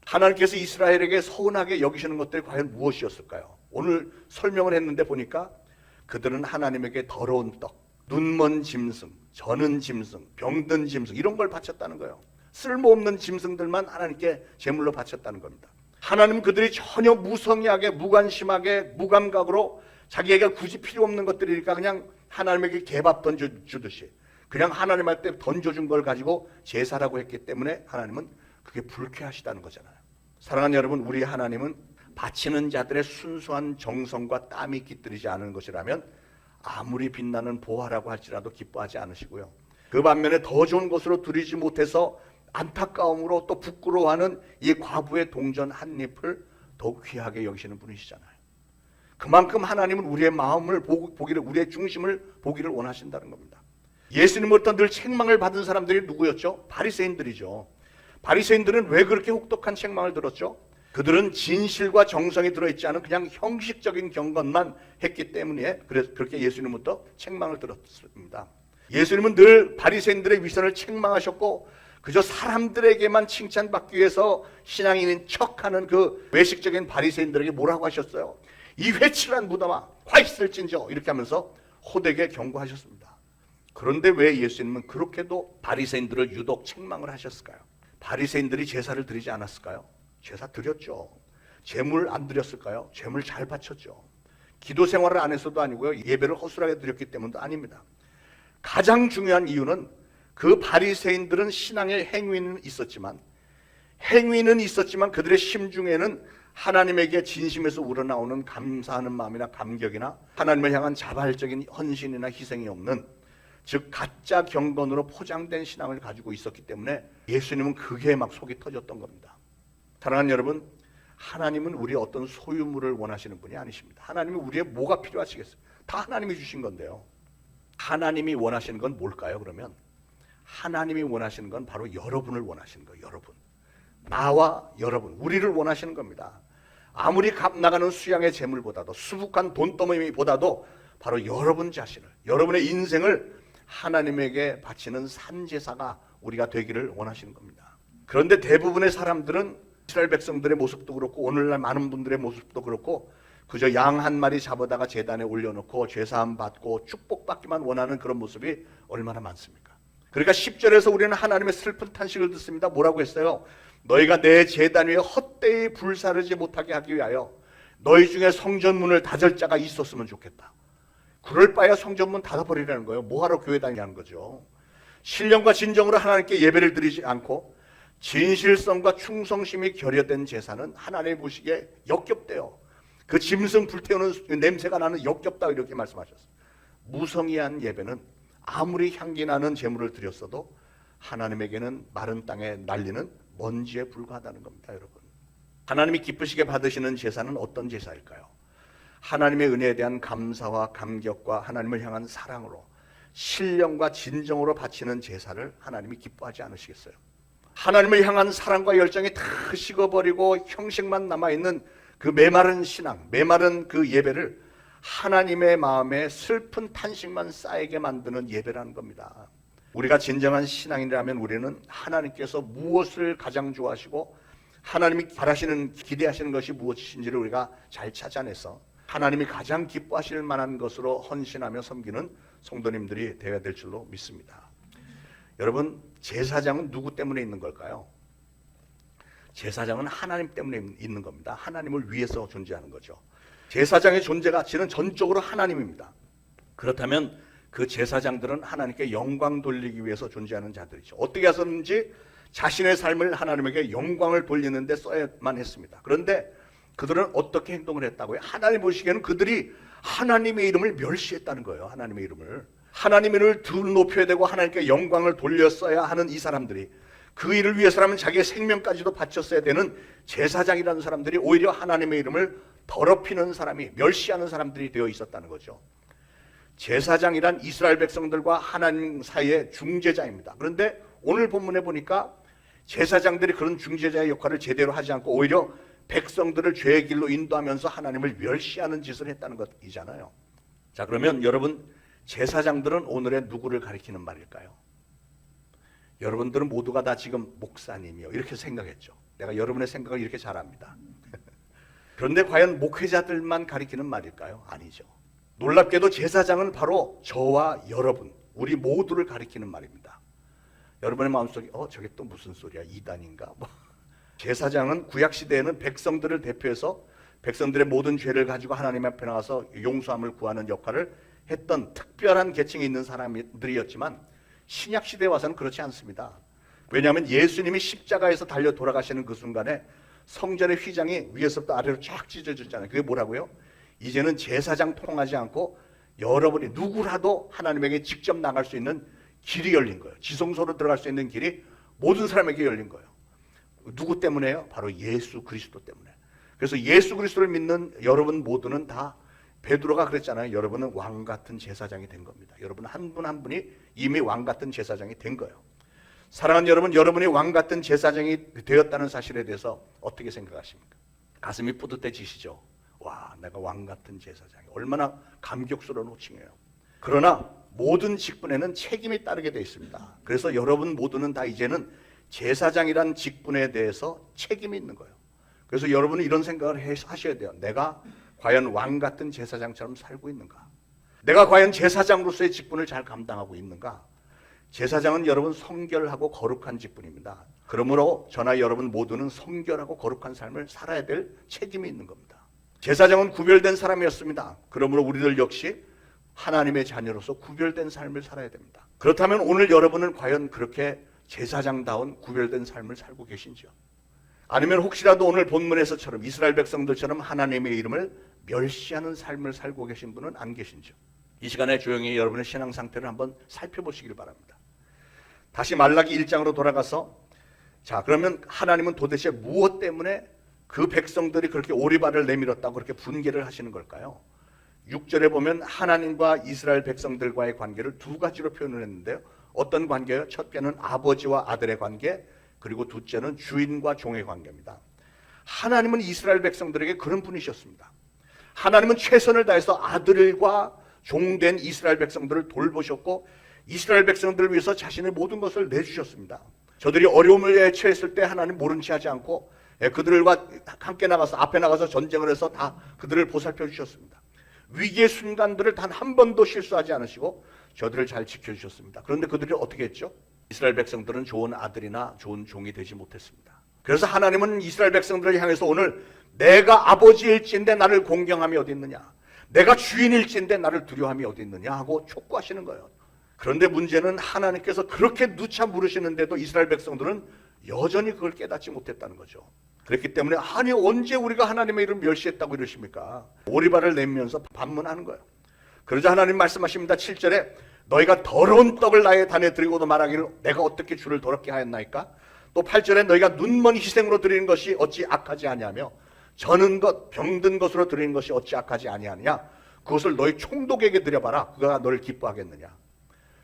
Speaker 2: 하나님께서 이스라엘에게 서운하게 여기시는 것들이 과연 무엇이었을까요? 오늘 설명을 했는데 보니까 그들은 하나님에게 더러운 떡, 눈먼 짐승, 저는 짐승, 병든 짐승 이런 걸 바쳤다는 거예요. 쓸모없는 짐승들만 하나님께 제물로 바쳤다는 겁니다. 하나님은 그들이 전혀 무성의하게 무관심하게 무감각으로 자기에게 굳이 필요 없는 것들이니까 그냥 하나님에게 개밥 던져주듯이 그냥 하나님한테 던져준 걸 가지고 제사라고 했기 때문에 하나님은 그게 불쾌하시다는 거잖아요. 사랑하는 여러분, 우리 하나님은 바치는 자들의 순수한 정성과 땀이 깃들이지 않은 것이라면 아무리 빛나는 보화라고 할지라도 기뻐하지 않으시고요. 그 반면에 더 좋은 것으로 드리지 못해서 안타까움으로 또 부끄러워하는 이 과부의 동전 한 잎을 더욱 귀하게 여기시는 분이시잖아요. 그만큼 하나님은 우리의 마음을 보기를, 우리의 중심을 보기를 원하신다는 겁니다. 예수님으로부터 늘 책망을 받은 사람들이 누구였죠? 바리새인들이죠. 바리새인들은 왜 그렇게 혹독한 책망을 들었죠? 그들은 진실과 정성이 들어있지 않은 그냥 형식적인 경건만 했기 때문에 그래서 그렇게 예수님부터 책망을 들었습니다. 예수님은 늘 바리새인들의 위선을 책망하셨고 그저 사람들에게만 칭찬받기 위해서 신앙인인 척하는 그 외식적인 바리새인들에게 뭐라고 하셨어요? 이 회칠한 무덤아 화 있을진저 이렇게 하면서 호되게 경고하셨습니다. 그런데 왜 예수님은 그렇게도 바리새인들을 유독 책망을 하셨을까요? 바리새인들이 제사를 드리지 않았을까요? 제사 드렸죠. 제물 안 드렸을까요? 제물 잘 바쳤죠. 기도 생활을 안 했어도 아니고요. 예배를 허술하게 드렸기 때문도 아닙니다. 가장 중요한 이유는 그 바리새인들은 신앙의 행위는 있었지만 그들의 심중에는 하나님에게 진심에서 우러나오는 감사하는 마음이나 감격이나 하나님을 향한 자발적인 헌신이나 희생이 없는, 즉 가짜 경건으로 포장된 신앙을 가지고 있었기 때문에 예수님은 그게 막 속이 터졌던 겁니다. 사랑하는 여러분, 하나님은 우리의 어떤 소유물을 원하시는 분이 아니십니다. 하나님이 우리의 뭐가 필요하시겠어요? 다 하나님이 주신 건데요. 하나님이 원하시는 건 뭘까요? 그러면 하나님이 원하시는 건 바로 여러분을 원하시는 거예요. 여러분, 나와 여러분, 우리를 원하시는 겁니다. 아무리 값 나가는 수양의 재물보다도 수북한 돈더미보다도 바로 여러분 자신을, 여러분의 인생을 하나님에게 바치는 산제사가 우리가 되기를 원하시는 겁니다. 그런데 대부분의 사람들은 이스라엘 백성들의 모습도 그렇고 오늘날 많은 분들의 모습도 그렇고 그저 양 한 마리 잡아다가 제단에 올려놓고 죄사함 받고 축복받기만 원하는 그런 모습이 얼마나 많습니까? 그러니까 10절에서 우리는 하나님의 슬픈 탄식을 듣습니다. 뭐라고 했어요? 너희가 내 제단 위에 헛되이 불사르지 못하게 하기 위하여 너희 중에 성전문을 닫을 자가 있었으면 좋겠다. 그럴 바에야 성전문 닫아버리라는 거예요. 뭐하러 교회 다니냐는 거죠. 신령과 진정으로 하나님께 예배를 드리지 않고 진실성과 충성심이 결여된 제사는 하나님 보시기에 역겹대요. 그 짐승 불태우는 냄새가 나는 역겹다 이렇게 말씀하셨어요. 무성의한 예배는 아무리 향기 나는 제물을 드렸어도 하나님에게는 마른 땅에 날리는 먼지에 불과하다는 겁니다. 여러분, 하나님이 기쁘시게 받으시는 제사는 어떤 제사일까요? 하나님의 은혜에 대한 감사와 감격과 하나님을 향한 사랑으로 신령과 진정으로 바치는 제사를 하나님이 기뻐하지 않으시겠어요? 하나님을 향한 사랑과 열정이 다 식어버리고 형식만 남아있는 그 메마른 신앙, 메마른 그 예배를 하나님의 마음에 슬픈 탄식만 쌓이게 만드는 예배라는 겁니다. 우리가 진정한 신앙이라면 우리는 하나님께서 무엇을 가장 좋아하시고 하나님이 바라시는, 기대하시는 것이 무엇인지를 우리가 잘 찾아내서 하나님이 가장 기뻐하실 만한 것으로 헌신하며 섬기는 성도님들이 되어야 될 줄로 믿습니다. 여러분, 제사장은 누구 때문에 있는 걸까요? 제사장은 하나님 때문에 있는 겁니다. 하나님을 위해서 존재하는 거죠. 제사장의 존재 가치는 전적으로 하나님입니다. 그렇다면 그 제사장들은 하나님께 영광 돌리기 위해서 존재하는 자들이죠. 어떻게 해서든지 자신의 삶을 하나님에게 영광을 돌리는 데 써야만 했습니다. 그런데 그들은 어떻게 행동을 했다고요? 하나님 보시기에는 그들이 하나님의 이름을 멸시했다는 거예요. 하나님의 이름을. 하나님의 이름을 둘 높여야 되고 하나님께 영광을 돌렸어야 하는 이 사람들이, 그 일을 위해서라면 자기의 생명까지도 바쳤어야 되는 제사장이라는 사람들이 오히려 하나님의 이름을 더럽히는 사람이, 멸시하는 사람들이 되어 있었다는 거죠. 제사장이란 이스라엘 백성들과 하나님 사이의 중재자입니다. 그런데 오늘 본문에 보니까 제사장들이 그런 중재자의 역할을 제대로 하지 않고 오히려 백성들을 죄의 길로 인도하면서 하나님을 멸시하는 짓을 했다는 것이잖아요. 자, 그러면 여러분, 제사장들은 오늘의 누구를 가리키는 말일까요? 여러분들은 모두가 다 지금 목사님이요 이렇게 생각했죠. 내가 여러분의 생각을 이렇게 잘 압니다. 그런데 과연 목회자들만 가리키는 말일까요? 아니죠. 놀랍게도 제사장은 바로 저와 여러분, 우리 모두를 가리키는 말입니다. 여러분의 마음속에 저게 또 무슨 소리야, 이단인가? 제사장은 구약시대에는 백성들을 대표해서 백성들의 모든 죄를 가지고 하나님 앞에 나가서 용서함을 구하는 역할을 했던 특별한 계층에 있는 사람들이었지만 신약시대에 와서는 그렇지 않습니다. 왜냐하면 예수님이 십자가에서 달려 돌아가시는 그 순간에 성전의 휘장이 위에서부터 아래로 쫙 찢어졌잖아요. 그게 뭐라고요? 이제는 제사장 통하지 않고 여러분이 누구라도 하나님에게 직접 나갈 수 있는 길이 열린 거예요. 지성소로 들어갈 수 있는 길이 모든 사람에게 열린 거예요. 누구 때문에요? 바로 예수 그리스도 때문에. 그래서 예수 그리스도를 믿는 여러분 모두는 다, 베드로가 그랬잖아요. 여러분은 왕 같은 제사장이 된 겁니다. 여러분 한 분 한 분이 이미 왕 같은 제사장이 된 거예요. 사랑하는 여러분, 여러분이 왕 같은 제사장이 되었다는 사실에 대해서 어떻게 생각하십니까? 가슴이 뿌듯해지시죠? 와, 내가 왕 같은 제사장이, 얼마나 감격스러운 호칭이에요. 그러나 모든 직분에는 책임이 따르게 되어 있습니다. 그래서 여러분 모두는 다 이제는 제사장이란 직분에 대해서 책임이 있는 거예요. 그래서 여러분은 이런 생각을 하셔야 돼요. 내가 과연 왕 같은 제사장처럼 살고 있는가? 내가 과연 제사장으로서의 직분을 잘 감당하고 있는가? 제사장은 여러분 성결하고 거룩한 직분입니다. 그러므로 저나 여러분 모두는 성결하고 거룩한 삶을 살아야 될 책임이 있는 겁니다. 제사장은 구별된 사람이었습니다. 그러므로 우리들 역시 하나님의 자녀로서 구별된 삶을 살아야 됩니다. 그렇다면 오늘 여러분은 과연 그렇게 제사장다운 구별된 삶을 살고 계신지요? 아니면 혹시라도 오늘 본문에서처럼 이스라엘 백성들처럼 하나님의 이름을 멸시하는 삶을 살고 계신 분은 안 계신지요? 이 시간에 조용히 여러분의 신앙 상태를 한번 살펴보시길 바랍니다. 다시 말라기 1장으로 돌아가서, 자, 그러면 하나님은 도대체 무엇 때문에 그 백성들이 그렇게 오리발을 내밀었다고 그렇게 분개를 하시는 걸까요? 6절에 보면 하나님과 이스라엘 백성들과의 관계를 두 가지로 표현을 했는데요. 어떤 관계요? 첫째는 아버지와 아들의 관계, 그리고 둘째는 주인과 종의 관계입니다. 하나님은 이스라엘 백성들에게 그런 분이셨습니다. 하나님은 최선을 다해서 아들과 종된 이스라엘 백성들을 돌보셨고 이스라엘 백성들을 위해서 자신의 모든 것을 내주셨습니다. 저들이 어려움에 처했을 때 하나님 모른 체 하지 않고 그들과 함께 나가서, 앞에 나가서 전쟁을 해서 다 그들을 보살펴 주셨습니다. 위기의 순간들을 단 한 번도 실수하지 않으시고 저들을 잘 지켜주셨습니다. 그런데 그들이 어떻게 했죠? 이스라엘 백성들은 좋은 아들이나 좋은 종이 되지 못했습니다. 그래서 하나님은 이스라엘 백성들을 향해서 오늘 내가 아버지일진데 나를 공경함이 어디 있느냐, 내가 주인일진데 나를 두려움이 어디 있느냐 하고 촉구하시는 거예요. 그런데 문제는 하나님께서 그렇게 누차 물으시는데도 이스라엘 백성들은 여전히 그걸 깨닫지 못했다는 거죠. 그렇기 때문에 아니 언제 우리가 하나님의 이름 멸시했다고 이러십니까? 오리발을 내밀면서 반문하는 거예요. 그러자 하나님 말씀하십니다. 7절에 너희가 더러운 떡을 나의 단에 드리고도 말하기를 내가 어떻게 주를 더럽게 하였나이까? 또 8절에 너희가 눈먼 희생으로 드리는 것이 어찌 악하지 아니하며 저는 것 병든 것으로 드리는 것이 어찌 악하지 아니하느냐? 그것을 너희 총독에게 드려봐라. 그가 너를 기뻐하겠느냐?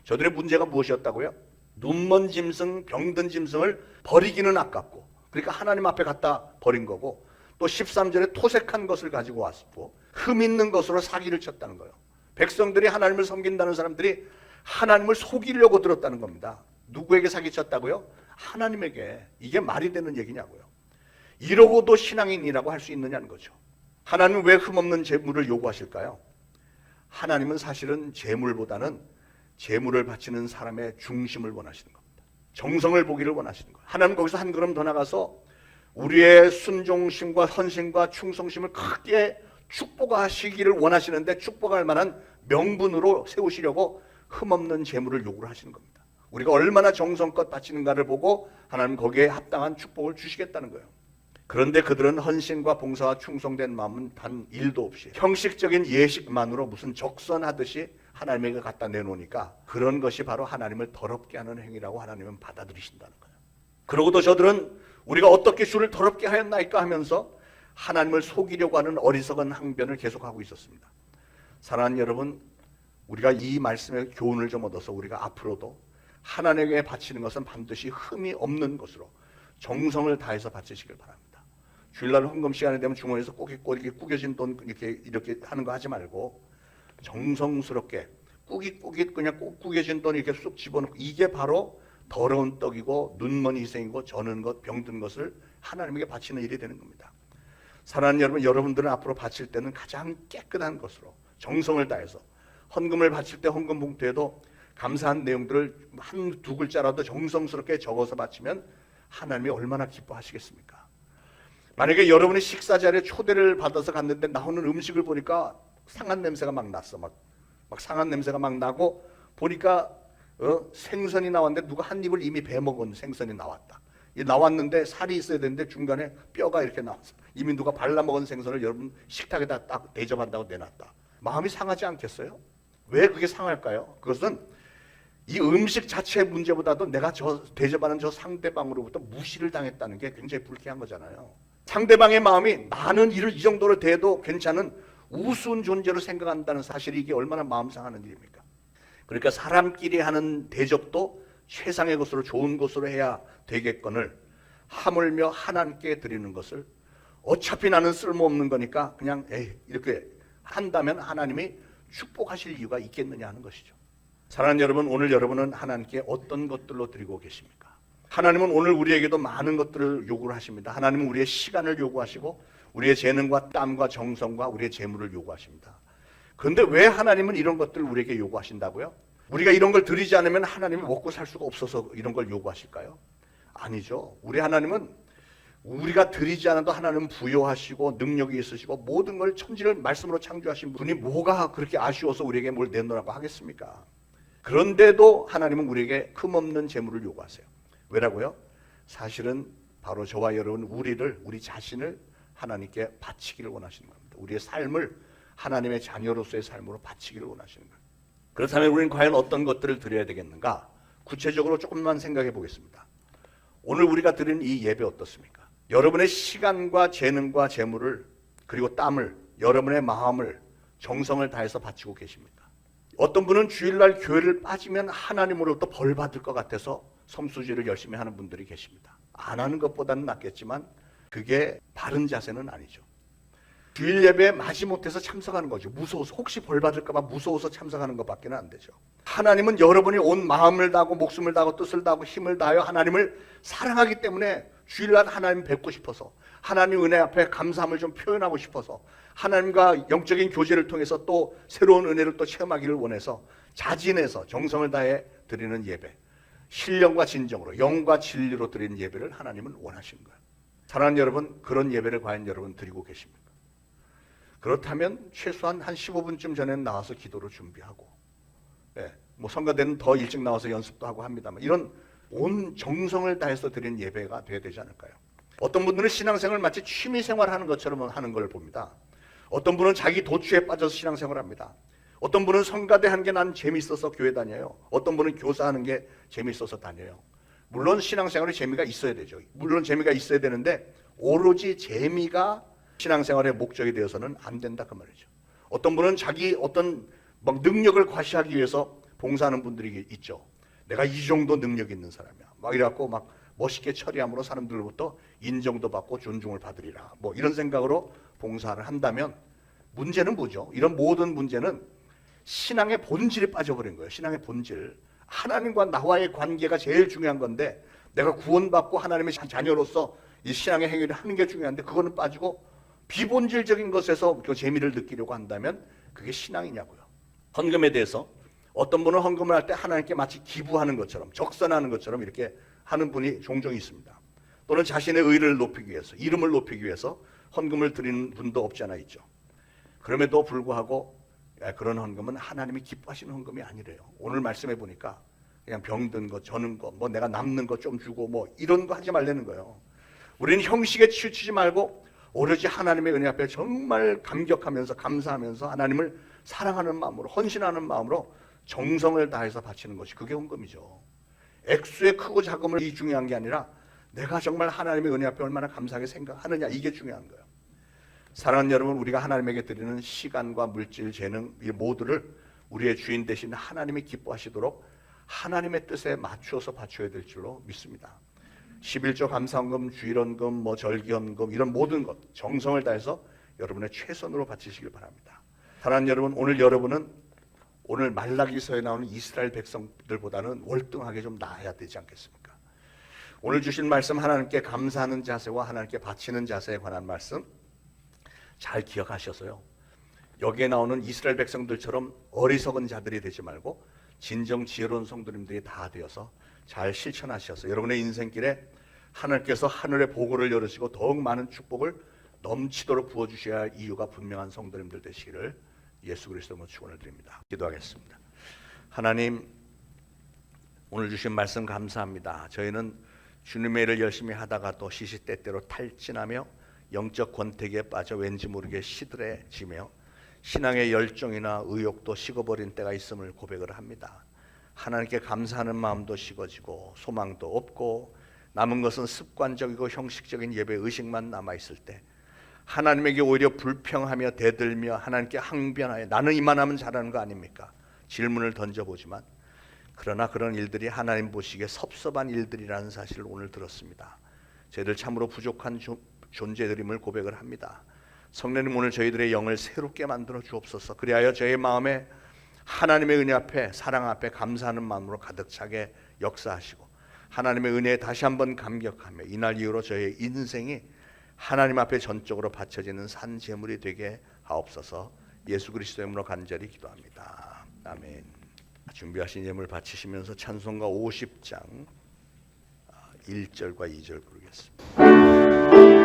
Speaker 2: 저들의 문제가 무엇이었다고요? 눈먼 짐승, 병든 짐승을 버리기는 아깝고, 그러니까 하나님 앞에 갖다 버린 거고, 또 13절에 토색한 것을 가지고 왔고 흠 있는 것으로 사기를 쳤다는 거예요. 백성들이 하나님을 섬긴다는 사람들이 하나님을 속이려고 들었다는 겁니다. 누구에게 사기쳤다고요? 하나님에게. 이게 말이 되는 얘기냐고요. 이러고도 신앙인이라고 할 수 있느냐는 거죠. 하나님은 왜 흠없는 제물을 요구하실까요? 하나님은 사실은 제물보다는 제물을 바치는 사람의 중심을 원하시는 겁니다. 정성을 보기를 원하시는 거예요. 하나님 거기서 한 걸음 더 나가서 우리의 순종심과 헌신과 충성심을 크게 축복하시기를 원하시는데, 축복할 만한 명분으로 세우시려고 흠없는 제물을 요구를 하시는 겁니다. 우리가 얼마나 정성껏 바치는가를 보고 하나님 거기에 합당한 축복을 주시겠다는 거예요. 그런데 그들은 헌신과 봉사와 충성된 마음은 단 1도 없이 형식적인 예식만으로 무슨 적선하듯이 하나님에게 갖다 내놓으니까, 그런 것이 바로 하나님을 더럽게 하는 행위라고 하나님은 받아들이신다는 거예요. 그러고도 저들은 우리가 어떻게 주를 더럽게 하였나이까 하면서 하나님을 속이려고 하는 어리석은 항변을 계속하고 있었습니다. 사랑하는 여러분, 우리가 이 말씀의 교훈을 좀 얻어서 우리가 앞으로도 하나님에게 바치는 것은 반드시 흠이 없는 것으로 정성을 다해서 바치시길 바랍니다. 주일날 헌금 시간이 되면 주머니에서 이렇게 꾸겨진 돈 이렇게 하는 거 하지 말고, 정성스럽게 꾸깃꾸깃 그냥 꾸겨진 돈 이렇게 쑥 집어넣고, 이게 바로 더러운 떡이고 눈먼 희생이고 저는 것, 병든 것을 하나님에게 바치는 일이 되는 겁니다. 사랑하는 여러분, 여러분들은 앞으로 바칠 때는 가장 깨끗한 것으로 정성을 다해서, 헌금을 바칠 때 헌금 봉투에도 감사한 내용들을 한두 글자라도 정성스럽게 적어서 바치면 하나님이 얼마나 기뻐하시겠습니까? 만약에 여러분이 식사 자리에 초대를 받아서 갔는데 나오는 음식을 보니까 상한 냄새가 막 났어. 막 상한 냄새가 막 나고, 보니까 생선이 나왔는데 누가 한 입을 이미 베먹은 생선이 나왔다. 나왔는데 살이 있어야 되는데 중간에 뼈가 이렇게 나왔어. 이미 누가 발라먹은 생선을 여러분 식탁에다 딱 대접한다고 내놨다. 마음이 상하지 않겠어요? 왜 그게 상할까요? 그것은 이 음식 자체의 문제보다도 내가 저 대접하는 저 상대방으로부터 무시를 당했다는 게 굉장히 불쾌한 거잖아요. 상대방의 마음이 나는 이를 이 정도로 대해도 괜찮은 우스운 존재로 생각한다는 사실이, 이게 얼마나 마음 상하는 일입니까? 그러니까 사람끼리 하는 대접도 최상의 것으로 좋은 것으로 해야 되겠거늘, 하물며 하나님께 드리는 것을 어차피 나는 쓸모없는 거니까 그냥 이렇게 한다면 하나님이 축복하실 이유가 있겠느냐 하는 것이죠. 사랑하는 여러분, 오늘 여러분은 하나님께 어떤 것들로 드리고 계십니까? 하나님은 오늘 우리에게도 많은 것들을 요구를 하십니다. 하나님은 우리의 시간을 요구하시고 우리의 재능과 땀과 정성과 우리의 재물을 요구하십니다. 그런데 왜 하나님은 이런 것들을 우리에게 요구하신다고요? 우리가 이런 걸 드리지 않으면 하나님이 먹고 살 수가 없어서 이런 걸 요구하실까요? 아니죠. 우리 하나님은 우리가 드리지 않아도 하나님은 부여하시고 능력이 있으시고 모든 걸 천지를 말씀으로 창조하신 분이 뭐가 그렇게 아쉬워서 우리에게 뭘 내놓으라고 하겠습니까? 그런데도 하나님은 우리에게 흠없는 재물을 요구하세요. 왜라고요? 사실은 바로 저와 여러분 우리 자신을 하나님께 바치기를 원하시는 겁니다. 우리의 삶을 하나님의 자녀로서의 삶으로 바치기를 원하시는 거예요. 그렇다면 우리는 과연 어떤 것들을 드려야 되겠는가? 구체적으로 조금만 생각해 보겠습니다. 오늘 우리가 드리는 이 예배 어떻습니까? 여러분의 시간과 재능과 재물을, 그리고 땀을, 여러분의 마음을, 정성을 다해서 바치고 계십니까? 어떤 분은 주일날 교회를 빠지면 하나님으로부터 벌 받을 것 같아서 성수지를 열심히 하는 분들이 계십니다. 안 하는 것보다는 낫겠지만 그게 바른 자세는 아니죠. 주일 예배에 마지못해서 참석하는 거죠. 무서워서, 혹시 벌 받을까 봐 무서워서 참석하는 것밖에 안 되죠. 하나님은 여러분이 온 마음을 다하고 목숨을 다하고 뜻을 다하고 힘을 다하여 하나님을 사랑하기 때문에 주일날 하나님 뵙고 싶어서, 하나님 은혜 앞에 감사함을 좀 표현하고 싶어서, 하나님과 영적인 교제를 통해서 또 새로운 은혜를 또 체험하기를 원해서 자진해서 정성을 다해 드리는 예배, 신령과 진정으로 영과 진리로 드리는 예배를 하나님은 원하시는 거예요. 사랑하는 여러분, 그런 예배를 과연 여러분 드리고 계십니까? 그렇다면 최소한 한 15분쯤 전에 나와서 기도를 준비하고, 뭐 성가대는 더 일찍 나와서 연습도 하고 합니다만, 이런 온 정성을 다해서 드리는 예배가 돼야 되지 않을까요? 어떤 분들은 신앙생활을 마치 취미생활 하는 것처럼 하는 걸 봅니다. 어떤 분은 자기 도취에 빠져서 신앙생활을 합니다. 어떤 분은 성가대 하는 게 난 재미있어서 교회 다녀요. 어떤 분은 교사하는 게 재미있어서 다녀요. 물론 신앙생활에 재미가 있어야 되죠. 물론 재미가 있어야 되는데 오로지 재미가 신앙생활의 목적이 되어서는 안 된다 그 말이죠. 어떤 분은 자기 어떤 막 능력을 과시하기 위해서 봉사하는 분들이 있죠. 내가 이 정도 능력 있는 사람이야. 막 이래갖고 막 멋있게 처리함으로 사람들로부터 인정도 받고 존중을 받으리라. 뭐 이런 생각으로 봉사를 한다면 문제는 뭐죠? 이런 모든 문제는 신앙의 본질에 빠져버린 거예요. 신앙의 본질. 하나님과 나와의 관계가 제일 중요한 건데 내가 구원받고 하나님의 자녀로서 이 신앙의 행위를 하는 게 중요한데 그거는 빠지고 비본질적인 것에서 그 재미를 느끼려고 한다면 그게 신앙이냐고요. 헌금에 대해서 어떤 분은 헌금을 할 때 하나님께 마치 기부하는 것처럼 적선하는 것처럼 이렇게 하는 분이 종종 있습니다. 또는 자신의 의를 높이기 위해서 이름을 높이기 위해서 헌금을 드리는 분도 없지 않아 있죠. 그럼에도 불구하고 그런 헌금은 하나님이 기뻐하시는 헌금이 아니래요. 오늘 말씀해 보니까 그냥 병든 거, 저는 거, 뭐 내가 남는 거 좀 주고 뭐 이런 거 하지 말라는 거예요. 우리는 형식에 치우치지 말고 오로지 하나님의 은혜 앞에 정말 감격하면서 감사하면서 하나님을 사랑하는 마음으로 헌신하는 마음으로 정성을 다해서 바치는 것이 그게 헌금이죠. 액수의 크고 작음이 중요한 게 아니라 내가 정말 하나님의 은혜 앞에 얼마나 감사하게 생각하느냐 이게 중요한 거예요. 사랑하는 여러분, 우리가 하나님에게 드리는 시간과 물질, 재능 이 모두를 우리의 주인 되신 하나님이 기뻐하시도록 하나님의 뜻에 맞추어서 바쳐야 될 줄로 믿습니다. 11조 감사헌금, 주일헌금, 뭐 절기헌금 이런 모든 것 정성을 다해서 여러분의 최선으로 바치시길 바랍니다. 사랑하는 여러분, 오늘 여러분은 오늘 말라기서에 나오는 이스라엘 백성들보다는 월등하게 좀 나아야 되지 않겠습니까? 오늘 주신 말씀 하나님께 감사하는 자세와 하나님께 바치는 자세에 관한 말씀 잘 기억하셔서요. 여기에 나오는 이스라엘 백성들처럼 어리석은 자들이 되지 말고 진정 지혜로운 성도님들이 다 되어서 잘 실천하셔서 여러분의 인생길에 하나님께서 하늘의 보고를 열으시고 더욱 많은 축복을 넘치도록 부어주셔야 할 이유가 분명한 성도님들 되시기를 예수 그리스도로 축원을 드립니다. 기도하겠습니다. 하나님, 오늘 주신 말씀 감사합니다. 저희는 주님의 일을 열심히 하다가 또 시시때때로 탈진하며 영적 권태기에 빠져 왠지 모르게 시들해지며 신앙의 열정이나 의욕도 식어버린 때가 있음을 고백을 합니다. 하나님께 감사하는 마음도 식어지고 소망도 없고 남은 것은 습관적이고 형식적인 예배 의식만 남아있을 때 하나님에게 오히려 불평하며 대들며 하나님께 항변하여 나는 이만하면 잘하는 거 아닙니까? 질문을 던져보지만 그러나 그런 일들이 하나님 보시기에 섭섭한 일들이라는 사실을 오늘 들었습니다. 저희들 참으로 부족한 존재들임을 고백을 합니다. 성령님, 오늘 저희들의 영을 새롭게 만들어 주옵소서. 그리하여 저희 마음에 하나님의 은혜 앞에 사랑 앞에 감사하는 마음으로 가득 차게 역사하시고 하나님의 은혜에 다시 한번 감격하며 이날 이후로 저희의 인생이 하나님 앞에 전적으로 바쳐지는 산 제물이 되게 하옵소서. 예수 그리스도의 이름으로 간절히 기도합니다. 아멘. 준비하신 예물 바치시면서 찬송가 50장 1절과 2절 부르겠습니다.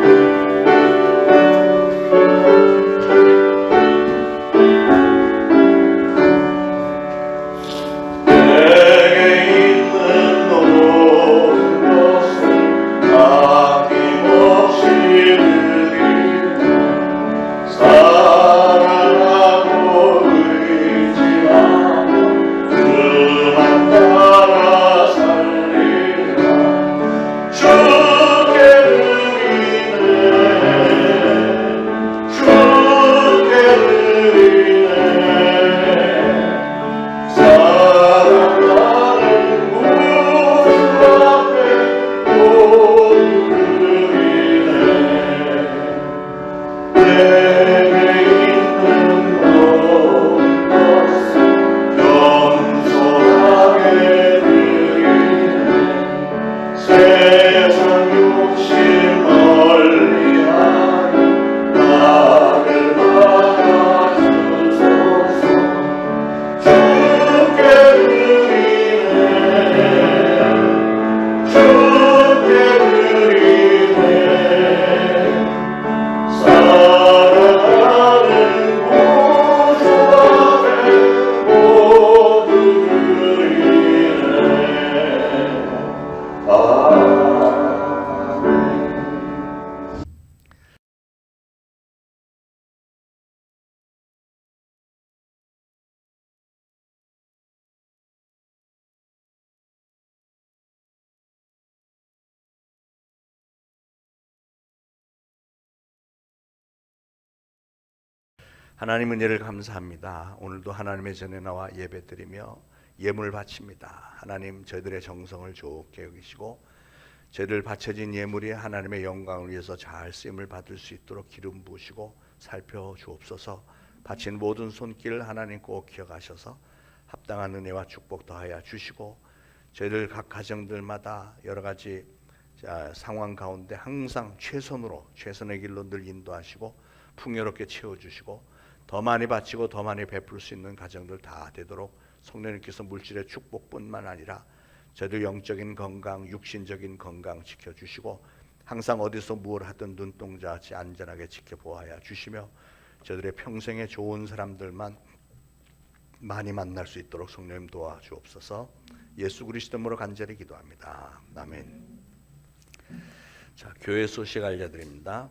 Speaker 2: 하나님 은혜를 감사합니다. 오늘도 하나님의 전에 나와 예배드리며 예물을 바칩니다. 하나님 저희들의 정성을 좋게 여기시고 저희들 바쳐진 예물이 하나님의 영광을 위해서 잘 쓰임을 받을 수 있도록 기름 부으시고 살펴주옵소서. 바친 모든 손길 하나님 꼭 기억하셔서 합당한 은혜와 축복 더하여 주시고 저희들 각 가정들마다 여러 가지 상황 가운데 항상 최선의 길로 늘 인도하시고 풍요롭게 채워주시고 더 많이 바치고 더 많이 베풀 수 있는 가정들 다 되도록 성령님께서 물질의 축복뿐만 아니라 저희들 영적인 건강, 육신적인 건강 지켜주시고 항상 어디서 무엇을 하든 눈동자같이 안전하게 지켜보아야 주시며 저희들의 평생에 좋은 사람들만 많이 만날 수 있도록 성령님 도와주옵소서. 예수 그리스도 이름으로 간절히 기도합니다. 아멘. 자, 교회 소식 알려드립니다.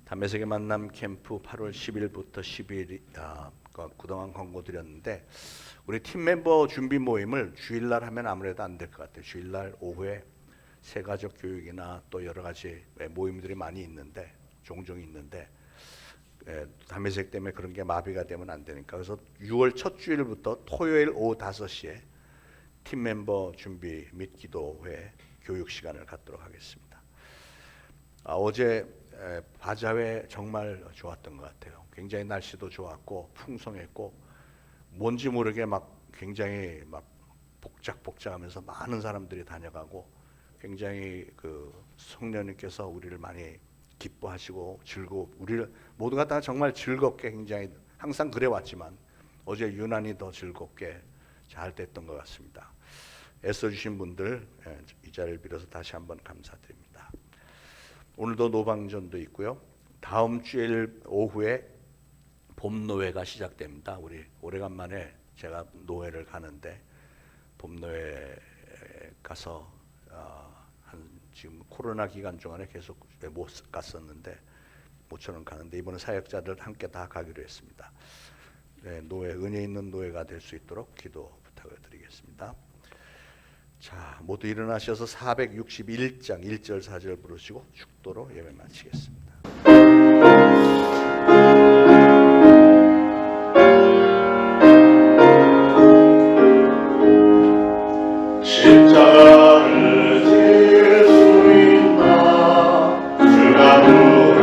Speaker 2: 담에색의 만남 캠프 8월 10일부터 12일 그동안 광고 드렸는데 우리 팀 멤버 준비 모임을 주일날 하면 아무래도 안 될 것 같아요. 주일날 오후에 새가족 교육이나 또 여러 가지 모임들이 많이 있는데 종종 있는데 담에색 때문에 그런 게 마비가 되면 안 되니까 그래서 6월 첫 주일부터 토요일 오후 5시에 팀 멤버 준비 및 기도회 교육 시간을 갖도록 하겠습니다. 어제 바자회 정말 좋았던 것 같아요. 굉장히 날씨도 좋았고 풍성했고 뭔지 모르게 막 굉장히 막 복작복작하면서 많은 사람들이 다녀가고 굉장히 그 성령님께서 우리를 많이 기뻐하시고 우리를 모두가 다 정말 즐겁게 굉장히 항상 그래 왔지만 어제 유난히 더 즐겁게 잘 됐던 것 같습니다. 애써주신 분들 이 자리를 빌어서 다시 한번 감사드립니다. 오늘도 노방전도 있고요. 다음 주일 오후에 봄노회가 시작됩니다. 우리 오래간만에 제가 노회를 가는데 봄노회 가서 지금 코로나 기간 동안에 계속 못 갔었는데 모처럼 가는데 이번에 사역자들 함께 다 가기로 했습니다. 노회 은혜 있는 노회가 될 수 있도록 기도 부탁을 드리겠습니다. 자, 모두 일어나셔서 461장 1절 4절 부르시고 축도로 예배 마치겠습니다.
Speaker 4: 십자가를 질 수 있나 주가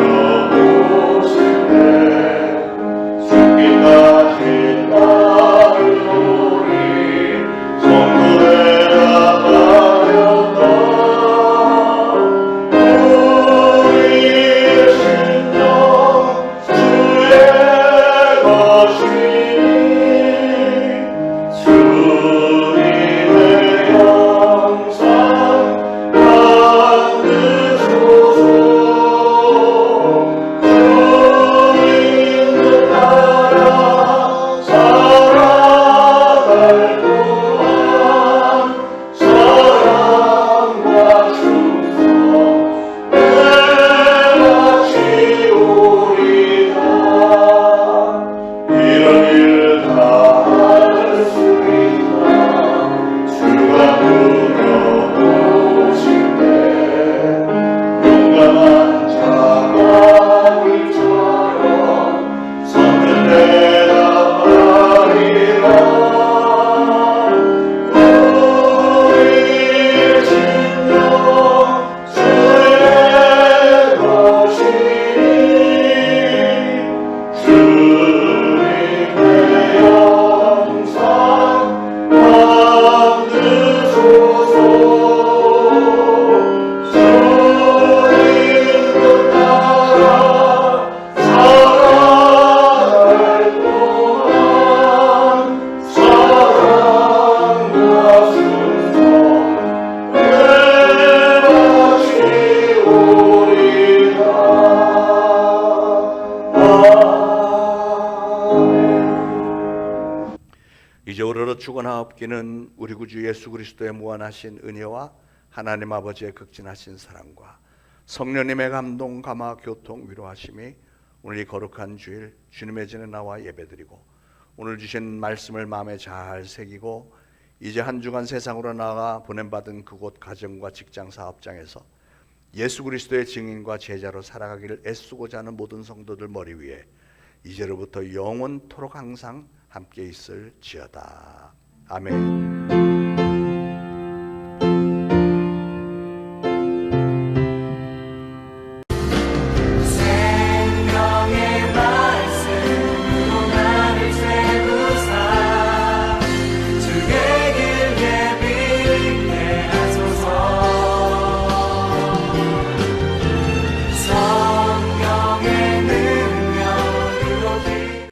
Speaker 4: 물어보실 때 죽기까지 따른 우리 성도에 나가렸다. 우리의 심령 주의 것이니 주님의 영상 받으소서. 주님을 따라 살아갈 동안 사랑과 충성 내마치우리다. 이런 일 다 할 수 있나 주가 물어보실 때 용감한 자가 물처럼 선뜻 대답하리라. 우리의 심령 주의 것이니 주님의 영상 받으소서. 주님을 따라 살아갈 동안 사랑과 충성 내마치우리다.
Speaker 2: 이제 오르러 죽어나옵기는 우리 구주 예수 그리스도의 무한하신 은혜와 하나님 아버지의 극진하신 사랑과 성령님의 감동, 감화, 교통, 위로하심이 오늘 이 거룩한 주일 주님의 전에 나와 예배드리고 오늘 주신 말씀을 마음에 잘 새기고 이제 한 주간 세상으로 나아가 보냄받은 그곳 가정과 직장, 사업장에서 예수 그리스도의 증인과 제자로 살아가기를 애쓰고자 하는 모든 성도들 머리 위에 이제로부터 영원토록 항상 함께 있을지어다. 아멘.